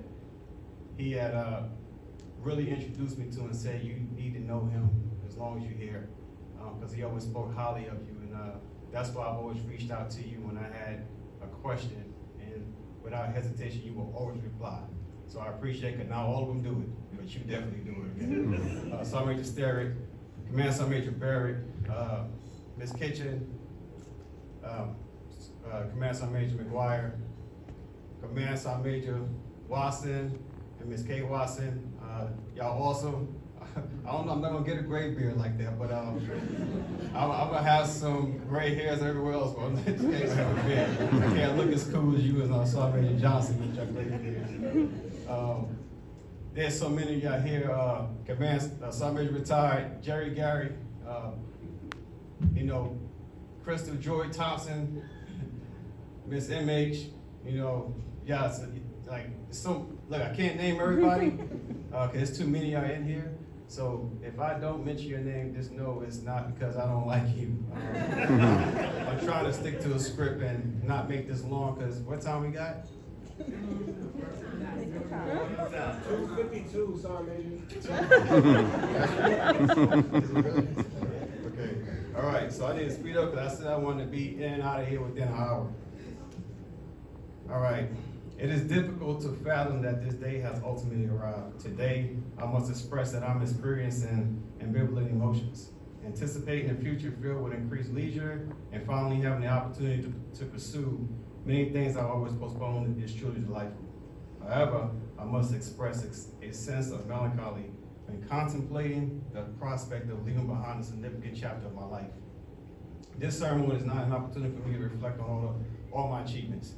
he had really introduced me to and said, you need to know him as long as you're here, because he always spoke highly of you, and that's why I've always reached out to you when I had a question, and without hesitation, you will always reply. So I appreciate it, because now all of them do it, but you definitely do it again. Sergeant Major Sterrick, Command Sergeant Major Barrett, Ms. Kitchen, Command Sergeant Major McGuire, Command Sergeant Major Watson, and Ms. Kay Watson, y'all awesome. I don't know, I'm not gonna get a gray beard like that, but I'm gonna have some gray hairs everywhere else, but I'm not gonna have a beard. I can't look as cool as you as Sergeant Major Johnson with your gray beard. There's so many of y'all here, Command Sergeant Major Retired, Jerry Gary, you know, Crystal Joy Thompson, Miss MH, you know, yeah, so, like, look, I can't name everybody, cause there's too many of y'all in here. So if I don't mention your name, just know it's not because I don't like you. I'm trying to stick to a script and not make this long, cause what time we got? 2:52, Sergeant Major. Okay, all right, so I need to speed up because I said I wanted to be in and out of here within an hour. All right, it is difficult to fathom that this day has ultimately arrived. Today, I must express that I'm experiencing ambivalent emotions, anticipating a future filled with increased leisure, and finally having the opportunity to pursue many things I always postponed is truly delightful. However, I must express a sense of melancholy when contemplating the prospect of leaving behind a significant chapter of my life. This sermon is not an opportunity for me to reflect on all my achievements.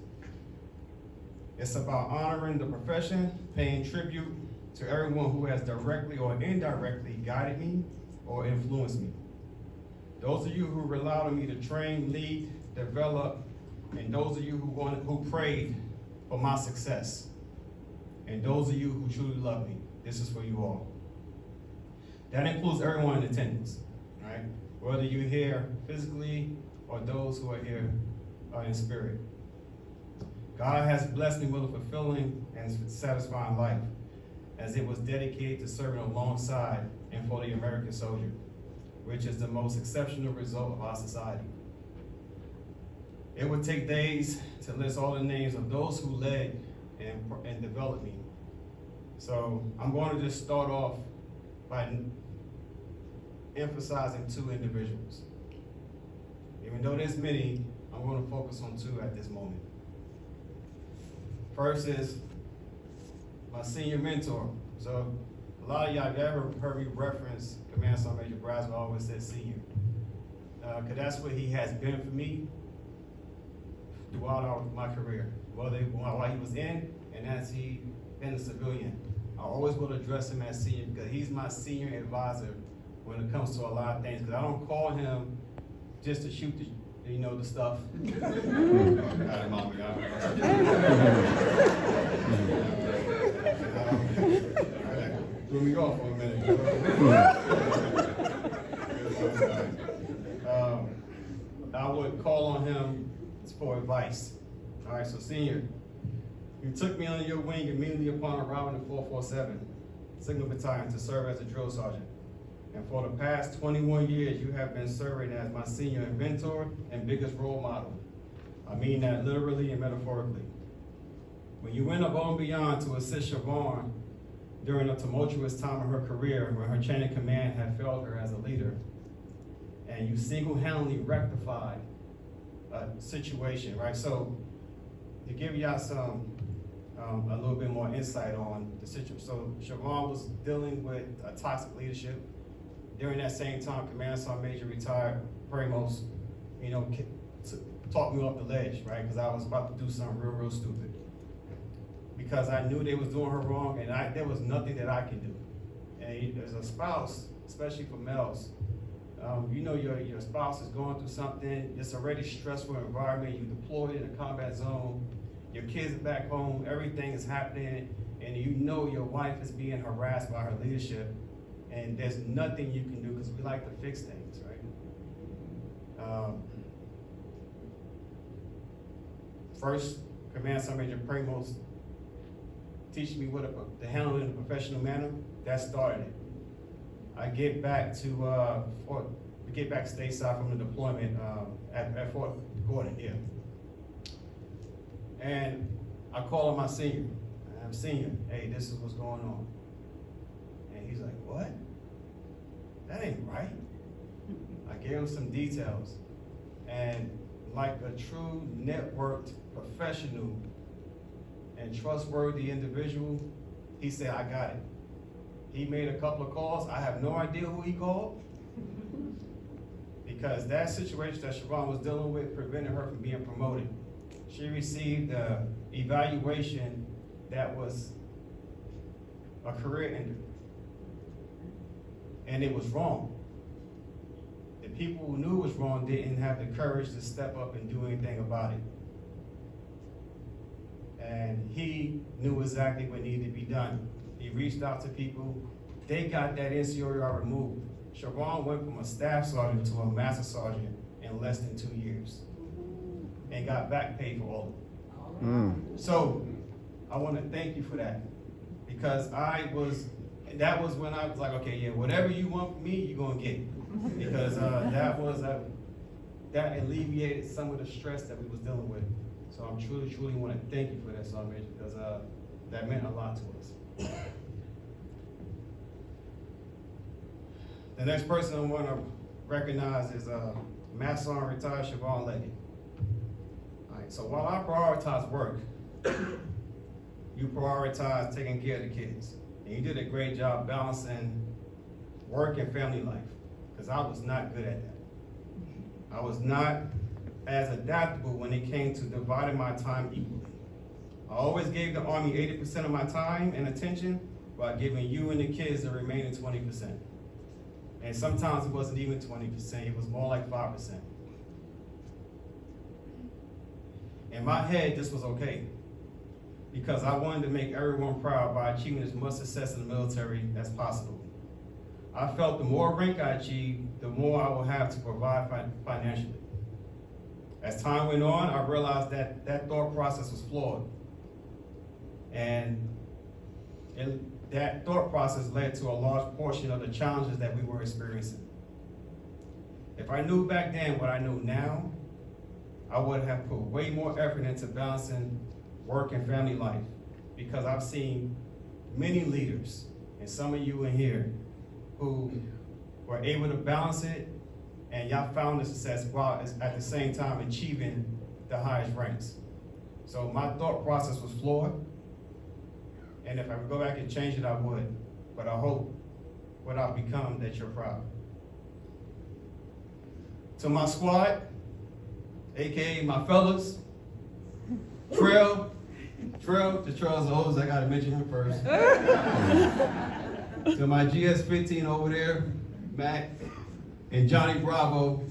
It's about honoring the profession, paying tribute to everyone who has directly or indirectly guided me or influenced me. Those of you who relied on me to train, lead, develop, and those of you who prayed for my success, and those of you who truly love me, this is for you all. That includes everyone in attendance, right? Whether you're here physically or those who are here in spirit. God has blessed me with a fulfilling and satisfying life, as it was dedicated to serving alongside and for the American soldier, which is the most exceptional result of our society. It would take days to list all the names of those who led and developed me. So I'm going to just start off by emphasizing two individuals. Even though there's many, I'm going to focus on two at this moment. First is my senior mentor. So a lot of y'all have ever heard me reference Command Sergeant Major Braswell, I always said senior. Because that's what he has been for me throughout my career. While he was in and as he been a civilian. I always will address him as senior because he's my senior advisor when it comes to a lot of things. Because I don't call him just to shoot the stuff. Threw me off for a minute. I would call on him for advice. All right, so senior, you took me under your wing immediately upon arriving in 447 Signal Battalion to serve as a drill sergeant. And for the past 21 years, you have been serving as my senior mentor and biggest role model. I mean that literally and metaphorically. When you went above and beyond to assist Siobhan during a tumultuous time of her career when her chain of command had failed her as a leader, and you single-handedly rectified a situation, right? So to give y'all some, a little bit more insight on the situation. So Siobhan was dealing with a toxic leadership. During that same time, Command Sergeant Major retired Primos, you know, talked me off the ledge, right? Because I was about to do something real stupid. Because I knew they was doing her wrong, and there was nothing that I could do. And as a spouse, especially for males, you know your spouse is going through something, it's already stressful environment, you deployed in a combat zone, your kids are back home, everything is happening, and you know your wife is being harassed by her leadership, and there's nothing you can do because we like to fix things, right? First, Command Sergeant Major Primos teaching me what to handle it in a professional manner. That started it. I get back to stateside from the deployment at Fort Gordon, yeah. And I call him my senior. I'm senior. Hey, this is what's going on. And he's like, what? That ain't right. I gave him some details. And like a true networked professional and trustworthy individual, he said, I got it. He made a couple of calls. I have no idea who he called because that situation that Siobhan was dealing with prevented her from being promoted. She received an evaluation that was a career ender, and it was wrong. The people who knew it was wrong didn't have the courage to step up and do anything about it. And he knew exactly what needed to be done. He reached out to people. They got that NCOR removed. Siobhan went from a staff sergeant to a master sergeant in less than 2 years and got back pay for all of it. So I want to thank you for that because that was when I was like, okay, yeah, whatever you want from me, you're going to get. Because that alleviated some of the stress that we was dealing with. So I'm truly want to thank you for that, Sergeant Major, because that meant a lot to us. The next person I want to recognize is Master Sergeant retired Siobhan Leggett. All right, so while I prioritize work, you prioritize taking care of the kids. And you did a great job balancing work and family life, because I was not good at that. I was not as adaptable when it came to dividing my time equally. I always gave the Army 80% of my time and attention while giving you and the kids the remaining 20%. And sometimes it wasn't even 20%, it was more like 5%. In my head, this was okay, because I wanted to make everyone proud by achieving as much success in the military as possible. I felt the more rank I achieved, the more I would have to provide financially. As time went on, I realized that that thought process was flawed. And that thought process led to a large portion of the challenges that we were experiencing. If I knew back then what I know now, I would have put way more effort into balancing work and family life, because I've seen many leaders, and some of you in here, who were able to balance it, and y'all found the success while at the same time achieving the highest ranks. So my thought process was flawed, and if I could go back and change it, I would. But I hope what I've become that you're proud. To my squad, AKA my fellas, Trail is the oldest, I gotta mention him first. To my GS-15 over there, Mac, and Johnny Bravo,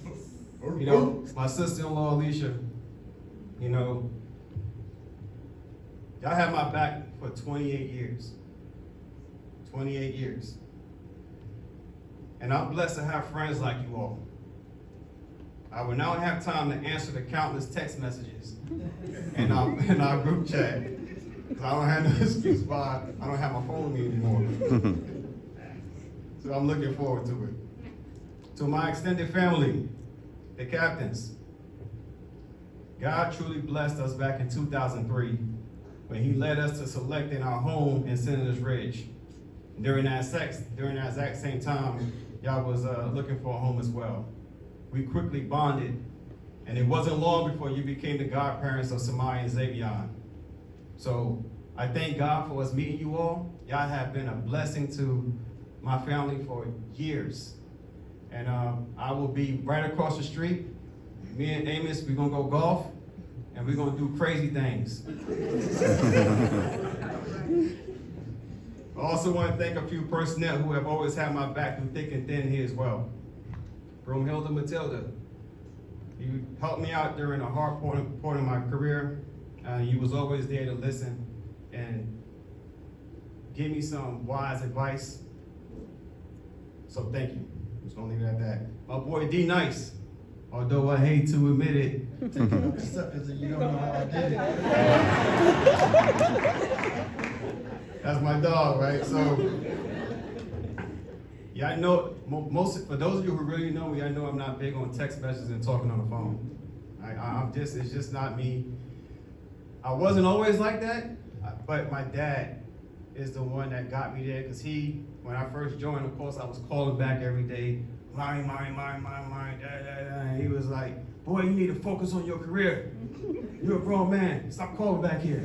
you know, my sister-in-law Alicia, you know, y'all had my back for 28 years. 28 years. And I'm blessed to have friends like you all. I will now have time to answer the countless text messages in our group chat, because I don't have no excuse why I don't have my phone with me anymore. So I'm looking forward to it. To my extended family, the captains, God truly blessed us back in 2003 when he led us to selecting our home in Senators Ridge. During that exact same time, y'all was looking for a home as well. We quickly bonded, and it wasn't long before you became the godparents of Samaya and Xavion. So I thank God for us meeting you all. Y'all have been a blessing to my family for years. And I will be right across the street. Me and Amos, we're gonna go golf, and we're gonna do crazy things. I also want to thank a few personnel who have always had my back through thick and thin here as well. Bromhilda Matilda, you helped me out during a hard point of my career. You was always there to listen and give me some wise advice. So thank you. I'm just gonna leave it at that. My boy D Nice, although I hate to admit it. Taking up the suckers and you don't know how I did it. That's my dog, right? So, yeah, I know, for those of you who really know me, I know I'm not big on text messages and talking on the phone. It's just not me. I wasn't always like that, but my dad is the one that got me there, because when I first joined, of course, I was calling back every day, mine, and he was like, boy, you need to focus on your career. You're a grown man, stop calling back here.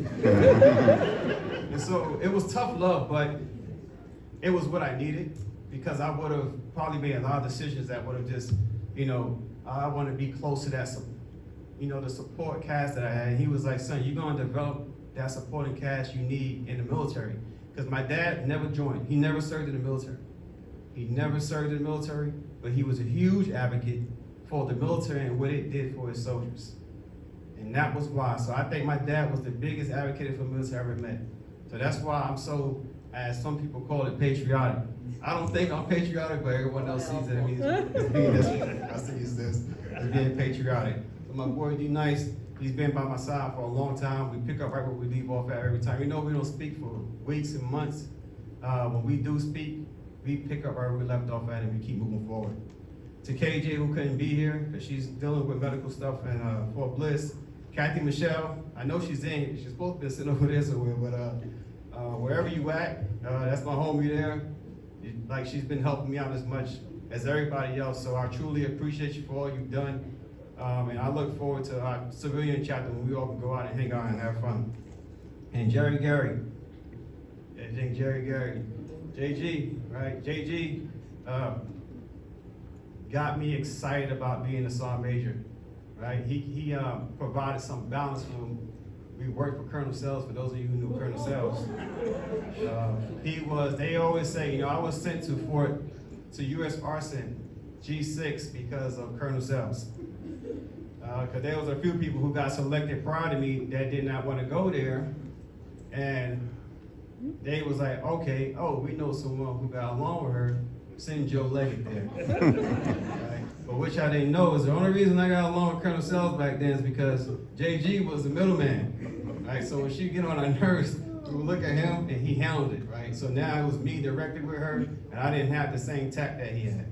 And so it was tough love, but it was what I needed, because I would have probably made a lot of decisions that would have just, I want to be close to that, the support cast that I had. And he was like, son, you're going to develop that supporting cast you need in the military. Because my dad never joined. He never served in the military. He never served in the military, but he was a huge advocate for the military and what it did for his soldiers. And that was why. So I think my dad was the biggest advocate for the military I ever met. So that's why I'm so, as some people call it, patriotic. I don't think I'm patriotic, but everyone else sees it. It means it's being this. I see it's this. It's being patriotic. So my boy D Nice, he's been by my side for a long time. We pick up right where we leave off at every time. We don't speak for weeks and months. When we do speak, we pick up right where we left off at and we keep moving forward. To KJ, who couldn't be here because she's dealing with medical stuff in Fort Bliss. Kathy Michelle, I know she's in. She's supposed to be sitting over there somewhere, but wherever you at, that's my homie there. Like, she's been helping me out as much as everybody else. So I truly appreciate you for all you've done. And I look forward to our civilian chapter when we all can go out and hang out and have fun. And Jerry Gary, JG, right? JG got me excited about being a Sergeant Major, right? He provided some balance when we worked for Colonel Sells. For those of you who knew Colonel Sells, they always say, I was sent to U.S. Arson G6 because of Colonel Sells. Because there was a few people who got selected prior to me that did not want to go there, and they was like, okay, we know someone who got along with her, send Joe Leggett there. Right? But what y'all didn't know is the only reason I got along with Colonel Sells back then is because JG was the middleman, right? So when she get on her nerves, we would look at him and he handled it, right? So now it was me directly with her, and I didn't have the same tact that he had.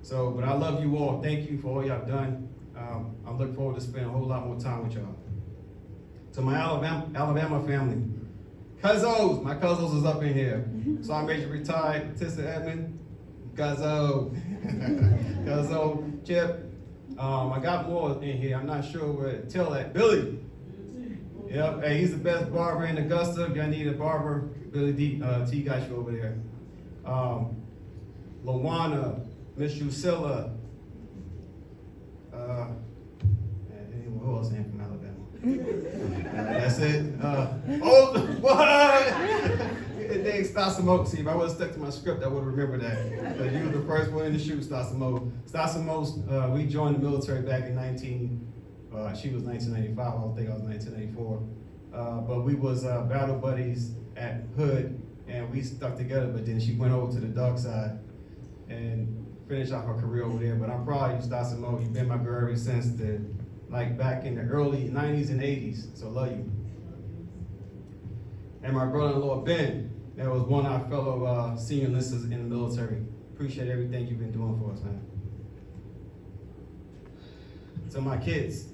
So, but I love you all. Thank you for all y'all done. I look forward to spending a whole lot more time with y'all. To my Alabama family, Cuzzos, my Cuzzos is up in here. So I Major retired, Tissa Edmond, Cuzzo, Cuzzo, Chip. I got more in here. I'm not sure where to tell that. Billy. Yep, hey, he's the best barber in Augusta. If y'all need a barber, Billy D, T got you over there. Lawana, Miss Drusilla. Who else came from Alabama? That's it. What? Dang, Stassimo. See, if I would have stuck to my script, I would have remembered that. But you were the first one in the shoot, Stassimo. Stassimo, we joined the military back in she was 1995, I don't think I was 1994. But we was battle buddies at Hood, and we stuck together, but then she went over to the dark side and finished out her career over there. But I'm proud of you, Stassimo. You've been my girl ever since back in the early 90s and 80s, so love you. And my brother-in-law, Ben, that was one of our fellow senior enlisters in the military. Appreciate everything you've been doing for us, man. So my kids,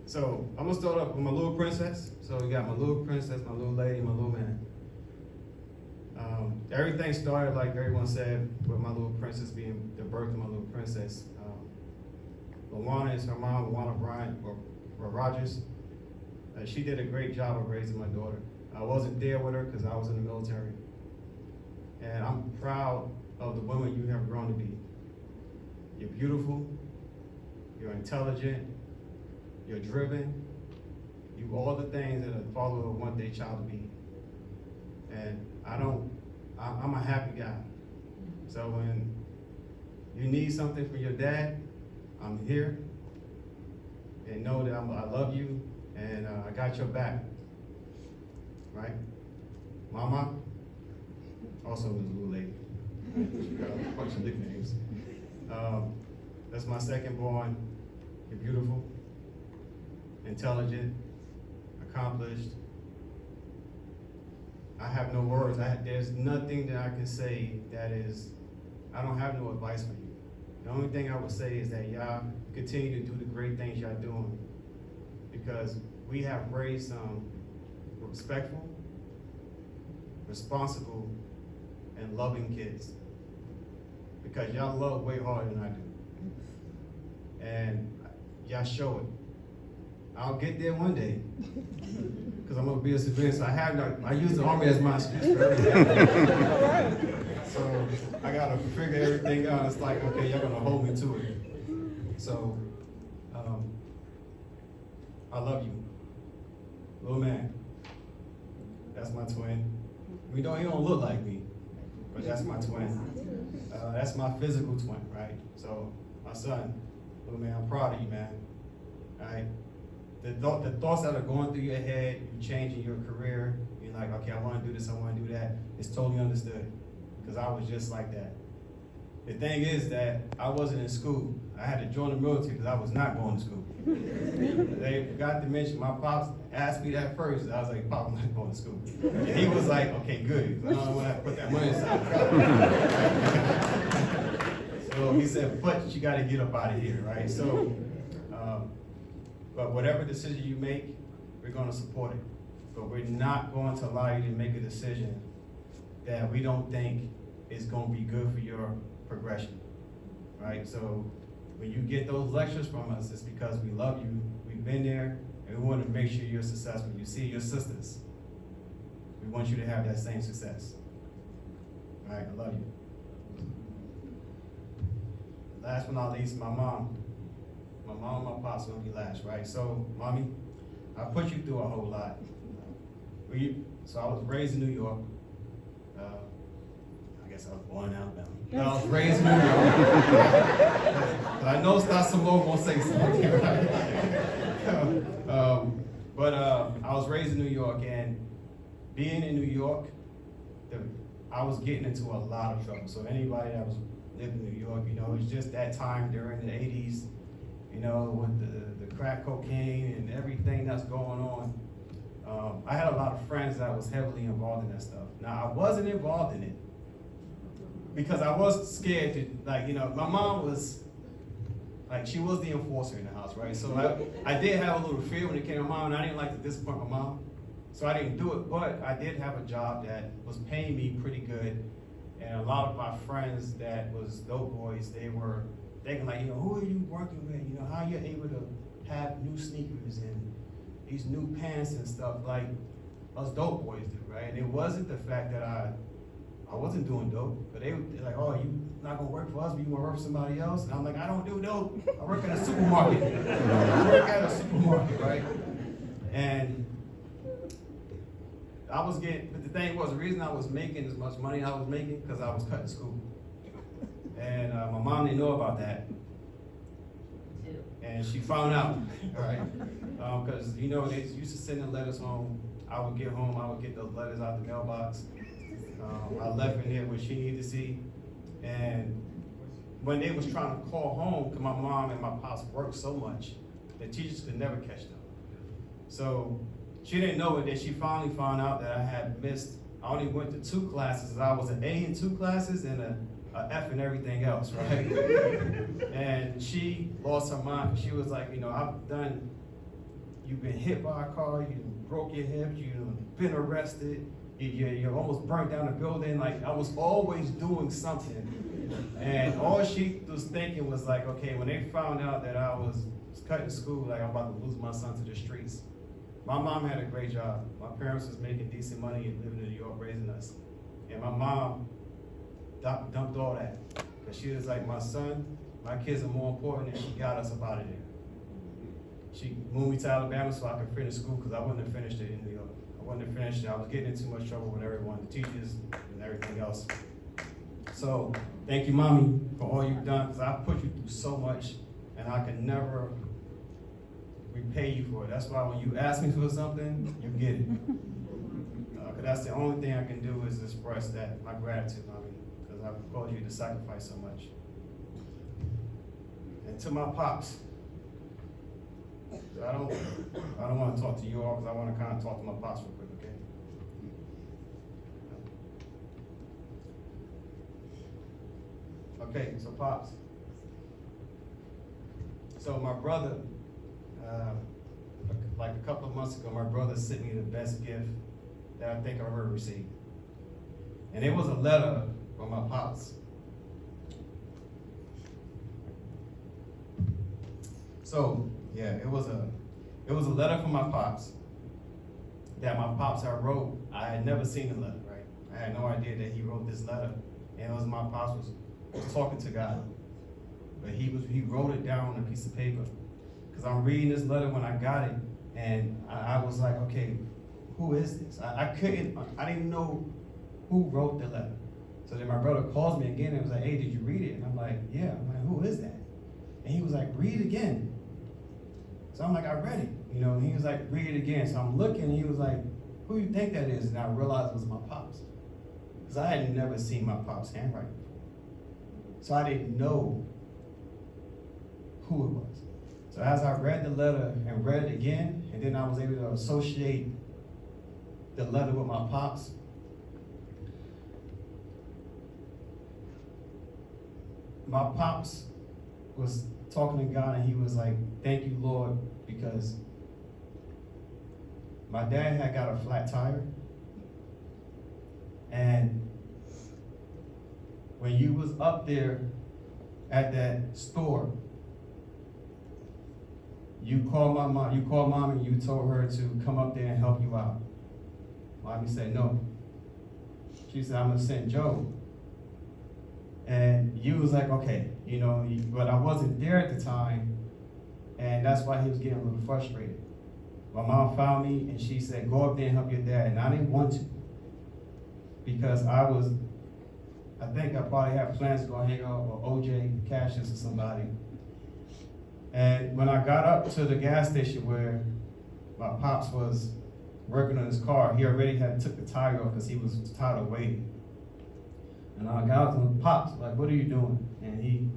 So I'm gonna start off with my little princess. So we got my little princess, my little lady, my little man. Everything started, like everyone said, with my little princess being the birth of my little princess. Luana is her mom, Luana Bryant or Rogers. She did a great job of raising my daughter. I wasn't there with her because I was in the military. And I'm proud of the woman you have grown to be. You're beautiful, you're intelligent, you're driven, you all the things that a father would want their child to be. And I'm a happy guy. So when you need something from your dad, I'm here. And know that I love you and I got your back, right? Mama, also was a little lady. She got a bunch of nicknames. That's my second born. You're beautiful, intelligent, accomplished. I have no words. There's nothing that I can say that is, I don't have no advice for you. The only thing I would say is that y'all continue to do the great things y'all doing because we have raised some respectful, responsible, and loving kids because y'all love way harder than I do. And y'all show it. I'll get there one day because I'm gonna be a civilian. So I use the Army as my excuse for everything. So I gotta figure everything out. It's like, okay, y'all gonna hold me to it. So I love you, little man. That's my twin. He don't look like me, but that's my twin. That's my physical twin, right? So my son, little man, I'm proud of you, man. All right. The thoughts that are going through your head, you changing your career, you're like, okay, I want to do this, I want to do that. It's totally understood, because I was just like that. The thing is that I wasn't in school. I had to join the military because I was not going to school. They forgot to mention, my pops asked me that first. I was like, Pop, I'm not going to school. And he was like, okay, good. I don't want to put that money aside. So he said, but you got to get up out of here, right? So, but whatever decision you make, we're going to support it. But we're not going to allow you to make a decision that we don't think is going to be good for your progression, right? So when you get those lectures from us, it's because we love you, we've been there, and we want to make sure you're successful. You see your sisters, we want you to have that same success. All right, I love you. Last but not least, my mom. My mom and my pops gonna be last, right? So, mommy, I put you through a whole lot. So I was raised in New York. I guess I was born in Alabama. But I was raised in New York. But I know Samoa gonna say something, right? I was raised in New York, and being in New York, I was getting into a lot of trouble. So anybody that was living in New York, you know, it's just that time during the 80s, you know, with the crack cocaine and everything that's going on. I had a lot of friends that was heavily involved in that stuff. Now, I wasn't involved in it because I was scared to, like, you know, my mom was, like, she was the enforcer in the house, right? So I did have a little fear when it came to my mom, and I didn't like to disappoint my mom. So I didn't do it, but I did have a job that was paying me pretty good. And a lot of my friends that was dope boys, they were thinking like, you know, who are you working with? You know, how you're able to have new sneakers and these new pants and stuff like us dope boys do, right? And it wasn't the fact that I wasn't doing dope, but they're like, oh, you not gonna work for us, but you gonna work for somebody else? And I'm like, I don't do dope. I work at a supermarket. Right? And I was getting, but the thing was, the reason I was making as much money I was making, because I was cutting school. And my mom didn't know about that. And she found out, right? Because, you know, they used to send the letters home. I would get home, I would get those letters out the mailbox. I left in there what she needed to see. And when they was trying to call home, because my mom and my pops worked so much, the teachers could never catch them. So she didn't know it, that she finally found out that I had missed, I only went to 2 classes. I was an A in 2 classes and a F in everything else, right? And she lost her mind. She was like, you know, I've done you've been hit by a car, you broke your hip, you've been arrested, you almost burnt down a building. Like, I was always doing something. And all she was thinking was like, okay, when they found out that I was cutting school, like I'm about to lose my son to the streets. My mom had a great job. My parents was making decent money and living in New York, raising us. And my mom dumped all that. Because she was like, my son, my kids are more important, and she got us up out of there. She moved me to Alabama so I could finish school, because I wouldn't have finished it in New York. I wouldn't have finished it. I was getting in too much trouble with everyone, the teachers and everything else. So thank you, Mommy, for all you've done, because I put you through so much, and I can never repay you for it. That's why when you ask me for something, you get it. Because that's the only thing I can do is express that, my gratitude, Mommy, because I've caused you to sacrifice so much. And to my pops, I don't want to talk to you all, because I want to kind of talk to my pops real quick, okay? Okay, so pops. So my brother, like a couple of months ago, my brother sent me the best gift that I think I've ever received. And it was a letter from my pops. So, yeah, it was a letter from my pops that my pops had wrote. I had never seen the letter, right? I had no idea that he wrote this letter. And it was my pops was talking to God. But he wrote it down on a piece of paper. Because I'm reading this letter when I got it, and I was like, okay, who is this? I didn't know who wrote the letter. So then my brother calls me again and was like, hey, did you read it? And I'm like, yeah. I'm like, who is that? And he was like, read again. So I'm like, I read it, and he was like, read it again. So I'm looking, and he was like, who do you think that is? And I realized it was my pops. Because I had never seen my pops' handwriting before. So I didn't know who it was. So as I read the letter and read it again, and then I was able to associate the letter with my pops, my pops was talking to God, and he was like, thank you, Lord, because my dad had got a flat tire, and when you was up there at that store, you called mom and you told her to come up there and help you out. Mommy said no. She said, I'm gonna send Joe. And you was like, okay, but I wasn't there at the time, and that's why he was getting a little frustrated. My mom found me, and she said, go up there and help your dad. And I didn't want to, because I think I probably had plans to go hang out with OJ Cassius or somebody. And when I got up to the gas station where my pops was working on his car, he already had took the tire off because he was tired of waiting. And I got up to him, Pops, like, what are you doing? And he,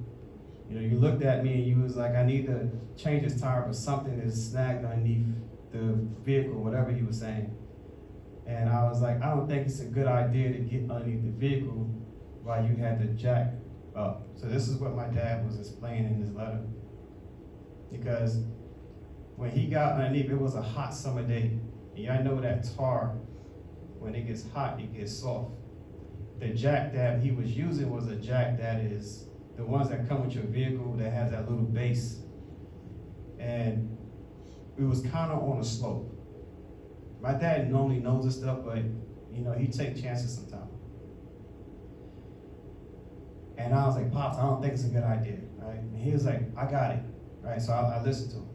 you looked at me and you was like, I need to change his tire, but something is snagged underneath the vehicle, whatever he was saying. And I was like, I don't think it's a good idea to get underneath the vehicle while you had the jack up. So this is what my dad was explaining in his letter. Because when he got underneath, it was a hot summer day. And y'all know that tar, when it gets hot, it gets soft. The jack that he was using was a jack that is the ones that come with your vehicle that has that little base. And it was kind of on a slope. My dad normally knows this stuff, but he take chances sometimes. And I was like, Pops, I don't think it's a good idea, right? And he was like, I got it, right? So I listened to him.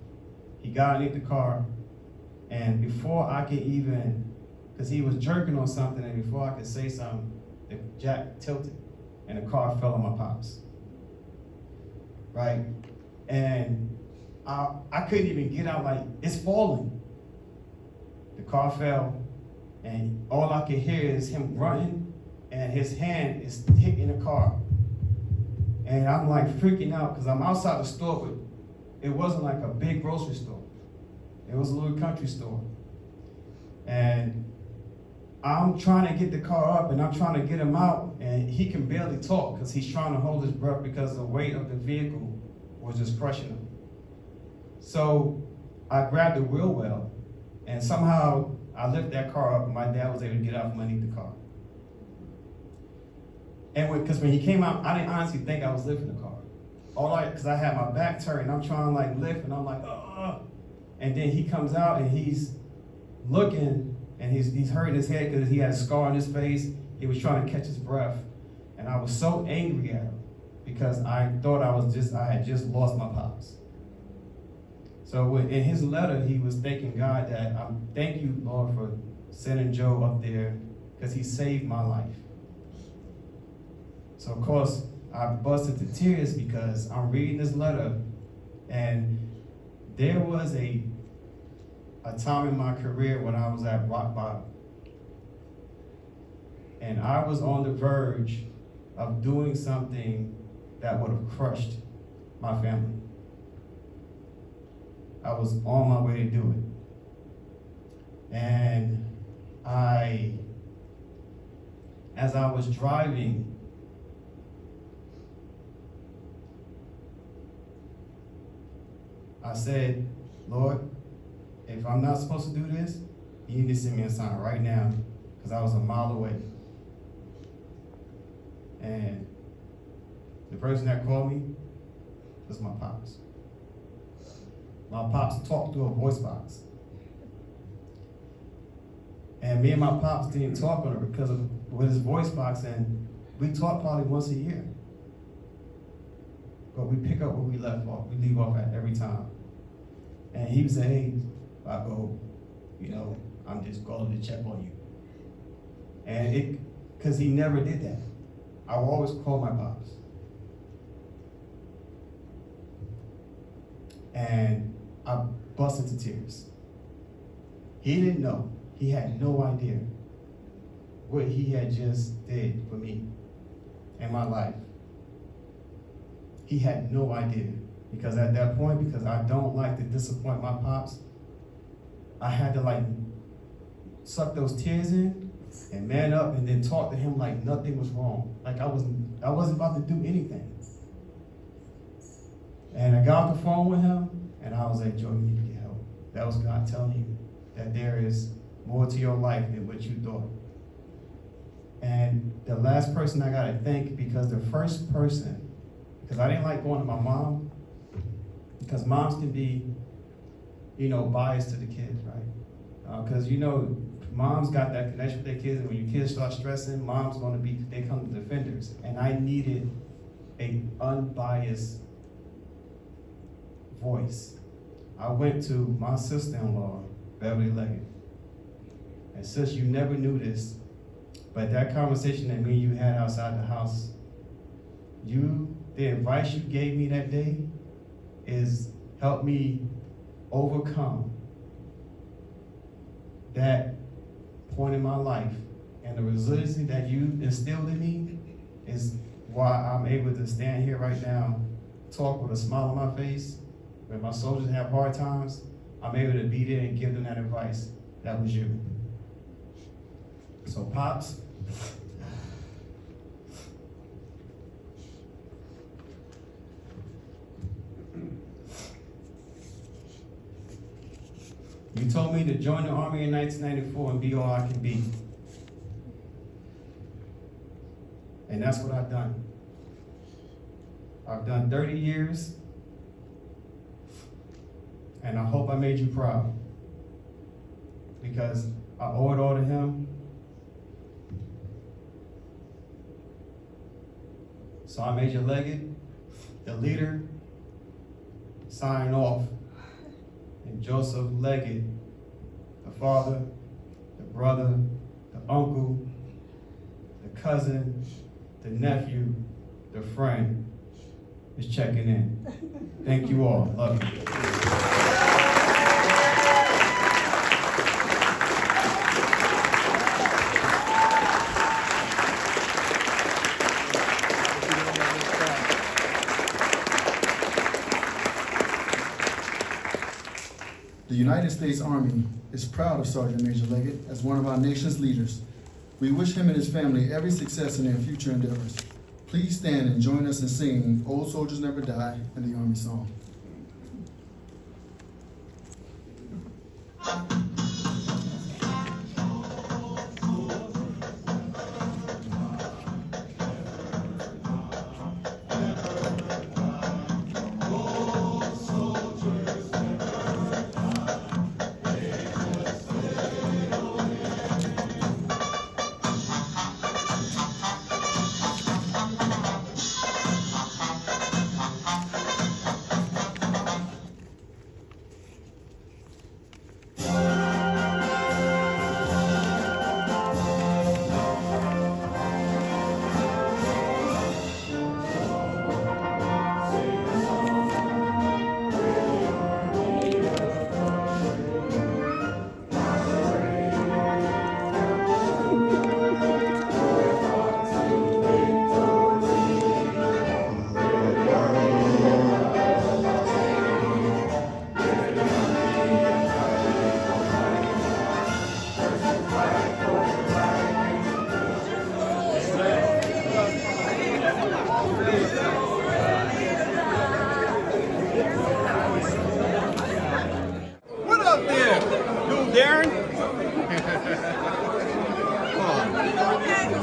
He got underneath the car, and before I could even, because he was jerking on something, and before I could say something, the jack tilted, and the car fell on my pops, right? And I couldn't even get out, like, it's falling. The car fell, and all I could hear is him running, and his hand is hitting the car. And I'm like freaking out, because I'm outside the store, but it wasn't like a big grocery store. It was a little country store. And I'm trying to get the car up, and I'm trying to get him out, and he can barely talk because he's trying to hold his breath because the weight of the vehicle was just crushing him. So I grabbed the wheel well, and somehow I lifted that car up, and my dad was able to get out from underneath the car. And because when he came out, I didn't honestly think I was lifting the car. Because I had my back turned, I'm trying to like lift, and I'm like, and then he comes out and he's looking, and he's hurting his head because he had a scar on his face. He was trying to catch his breath, and I was so angry at him because I thought I had just lost my pops. So in his letter, he was thanking God that thank you, Lord, for sending Joe up there because he saved my life. So of course, I busted into tears because I'm reading this letter, and there was a time in my career when I was at rock bottom. And I was on the verge of doing something that would have crushed my family. I was on my way to do it. And as I was driving, I said, Lord, if I'm not supposed to do this, you need to send me a sign right now, because I was a mile away. And the person that called me was my pops. My pops talked through a voice box. And me and my pops didn't talk on it because with his voice box, and we talk probably once a year. But we pick up where we left off. We leave off at every time. And he would say, hey, Paco, I'm just calling to check on you. And because he never did that. I would always call my pops. And I bust into tears. He didn't know. He had no idea what he had just did for me in my life. He had no idea. Because at that point, because I don't like to disappoint my pops, I had to suck those tears in and man up and then talk to him like nothing was wrong. Like I wasn't about to do anything. And I got off the phone with him and I was like, Joe, you need to get help. That was God telling you that there is more to your life than what you thought. And the last person I gotta thank, because the first person, because I didn't like going to my mom, because moms can be, biased to the kids, right? Because moms got that connection with their kids, and when your kids start stressing, they come to defenders. And I needed an unbiased voice. I went to my sister-in-law, Beverly Leggett. And sis, you never knew this, but that conversation that me and you had outside the house, the advice you gave me that day is help me overcome that point in my life. And the resiliency that you instilled in me is why I'm able to stand here right now, talk with a smile on my face. When my soldiers have hard times, I'm able to be there and give them that advice. That was you. So Pops, you told me to join the Army in 1994 and be all I can be. And that's what I've done. I've done 30 years, and I hope I made you proud, because I owe it all to him. So I made Major Leggett, the leader, sign off. And Joseph Leggett, the father, the brother, the uncle, the cousin, the nephew, the friend, is checking in. Thank you all. Love you. The United States Army is proud of Sergeant Major Leggett as one of our nation's leaders. We wish him and his family every success in their future endeavors. Please stand and join us in singing Old Soldiers Never Die and the Army Song.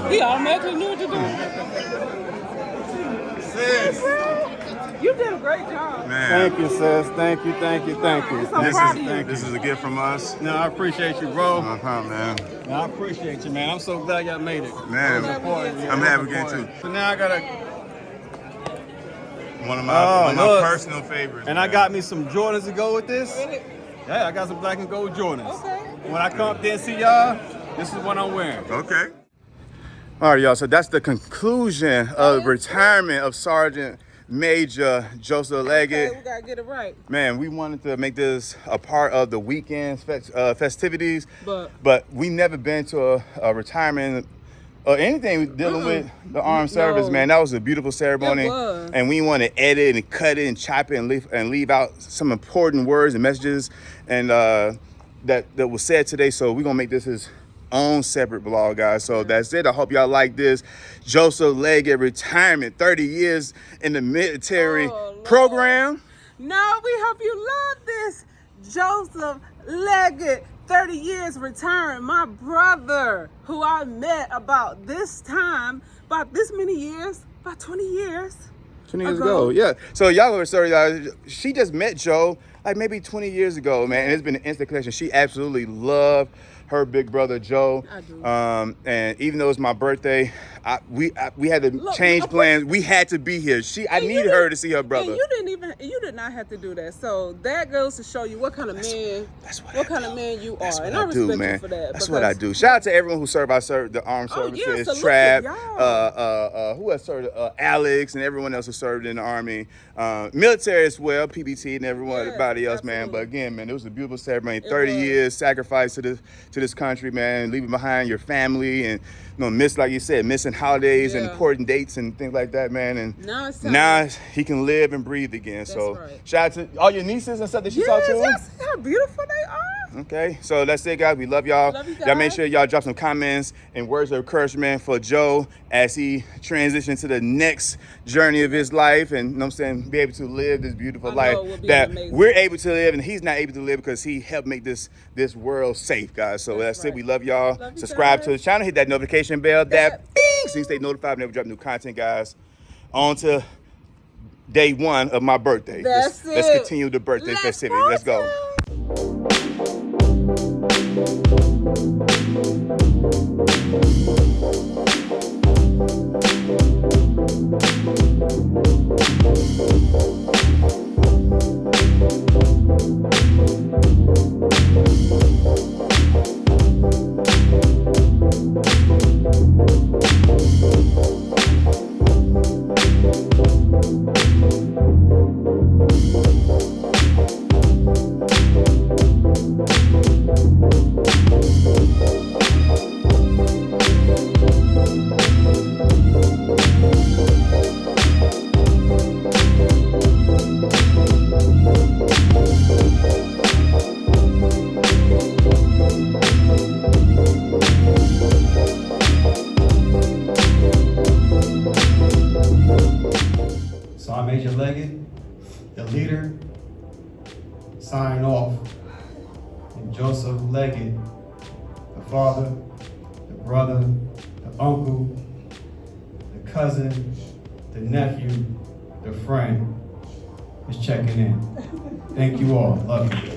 He automatically knew what to do. Sis. You did a great job. Man. Thank you, sis. Thank you. I'm so proud of you. This is a gift from us. No, I appreciate you, bro. Man. No, I appreciate you, man. I'm so glad y'all made it. Man, I'm happy again too. So now I gotta. One of my personal favorites. And man. I got me some Jordans to go with this. Yeah, I got some black and gold Jordans. Okay. When I come up there and see y'all, this is what I'm wearing. Okay. All right, y'all. So that's the conclusion of retirement of Sergeant Major Joseph Leggett. Okay, we gotta get it right. Man, we wanted to make this a part of the weekend's festivities, But we never been to a retirement or anything dealing with the armed service, man. That was a beautiful ceremony. It was. And we want to edit and cut it and chop it and leave out some important words and messages and that was said today. So we're gonna make this his own separate blog, guys. So that's it. I hope y'all like this. Joseph Leggett retirement, 30 years in the military program. no, we hope you love this. Joseph Leggett, 30 years retiring. My brother, who I met about this many years, about 20 years. 20 years ago, yeah. So y'all were sorry, she just met Joe like maybe 20 years ago, man. And it's been an instant connection. She absolutely loved her big brother Joe. I do. And even though it's my birthday, we had to change plans. We had to be here. I needed her to see her brother. And you did not have to do that. So that goes to show you what kind of man, what kind of man you are. And I respect you for that. That's what I do. Shout out to everyone who served. I served the armed services, Trap, who else served? Alex and everyone else who served in the Army. Military as well, PBT and everybody else, man. But again, man, it was a beautiful ceremony. 30 years sacrifice to this country, man, leaving behind your family and like you said, missing holidays and important dates and things like that, man. And now he can live and breathe again. So shout out to all your nieces and stuff that she talked to. Yes, how beautiful they are. Okay, so that's it, guys. We love y'all. Y'all make sure y'all drop some comments and words of encouragement for Joe as he transitions to the next journey of his life, and you know what I'm saying, be able to live this beautiful life that we're able to live and he's not able to live because he helped make this world safe, guys. So that's it. We love y'all. Subscribe to the channel, hit that notification bell, that bing, so you stay notified whenever we drop new content, guys. On to day 1 of my birthday. Let's continue the birthday festivity. Let's go. Sergeant Major Leggett, the leader, sign off. And Joseph Leggett, the father, the brother, the uncle, the cousin, the nephew, the friend, is checking in. Thank you all. Love you.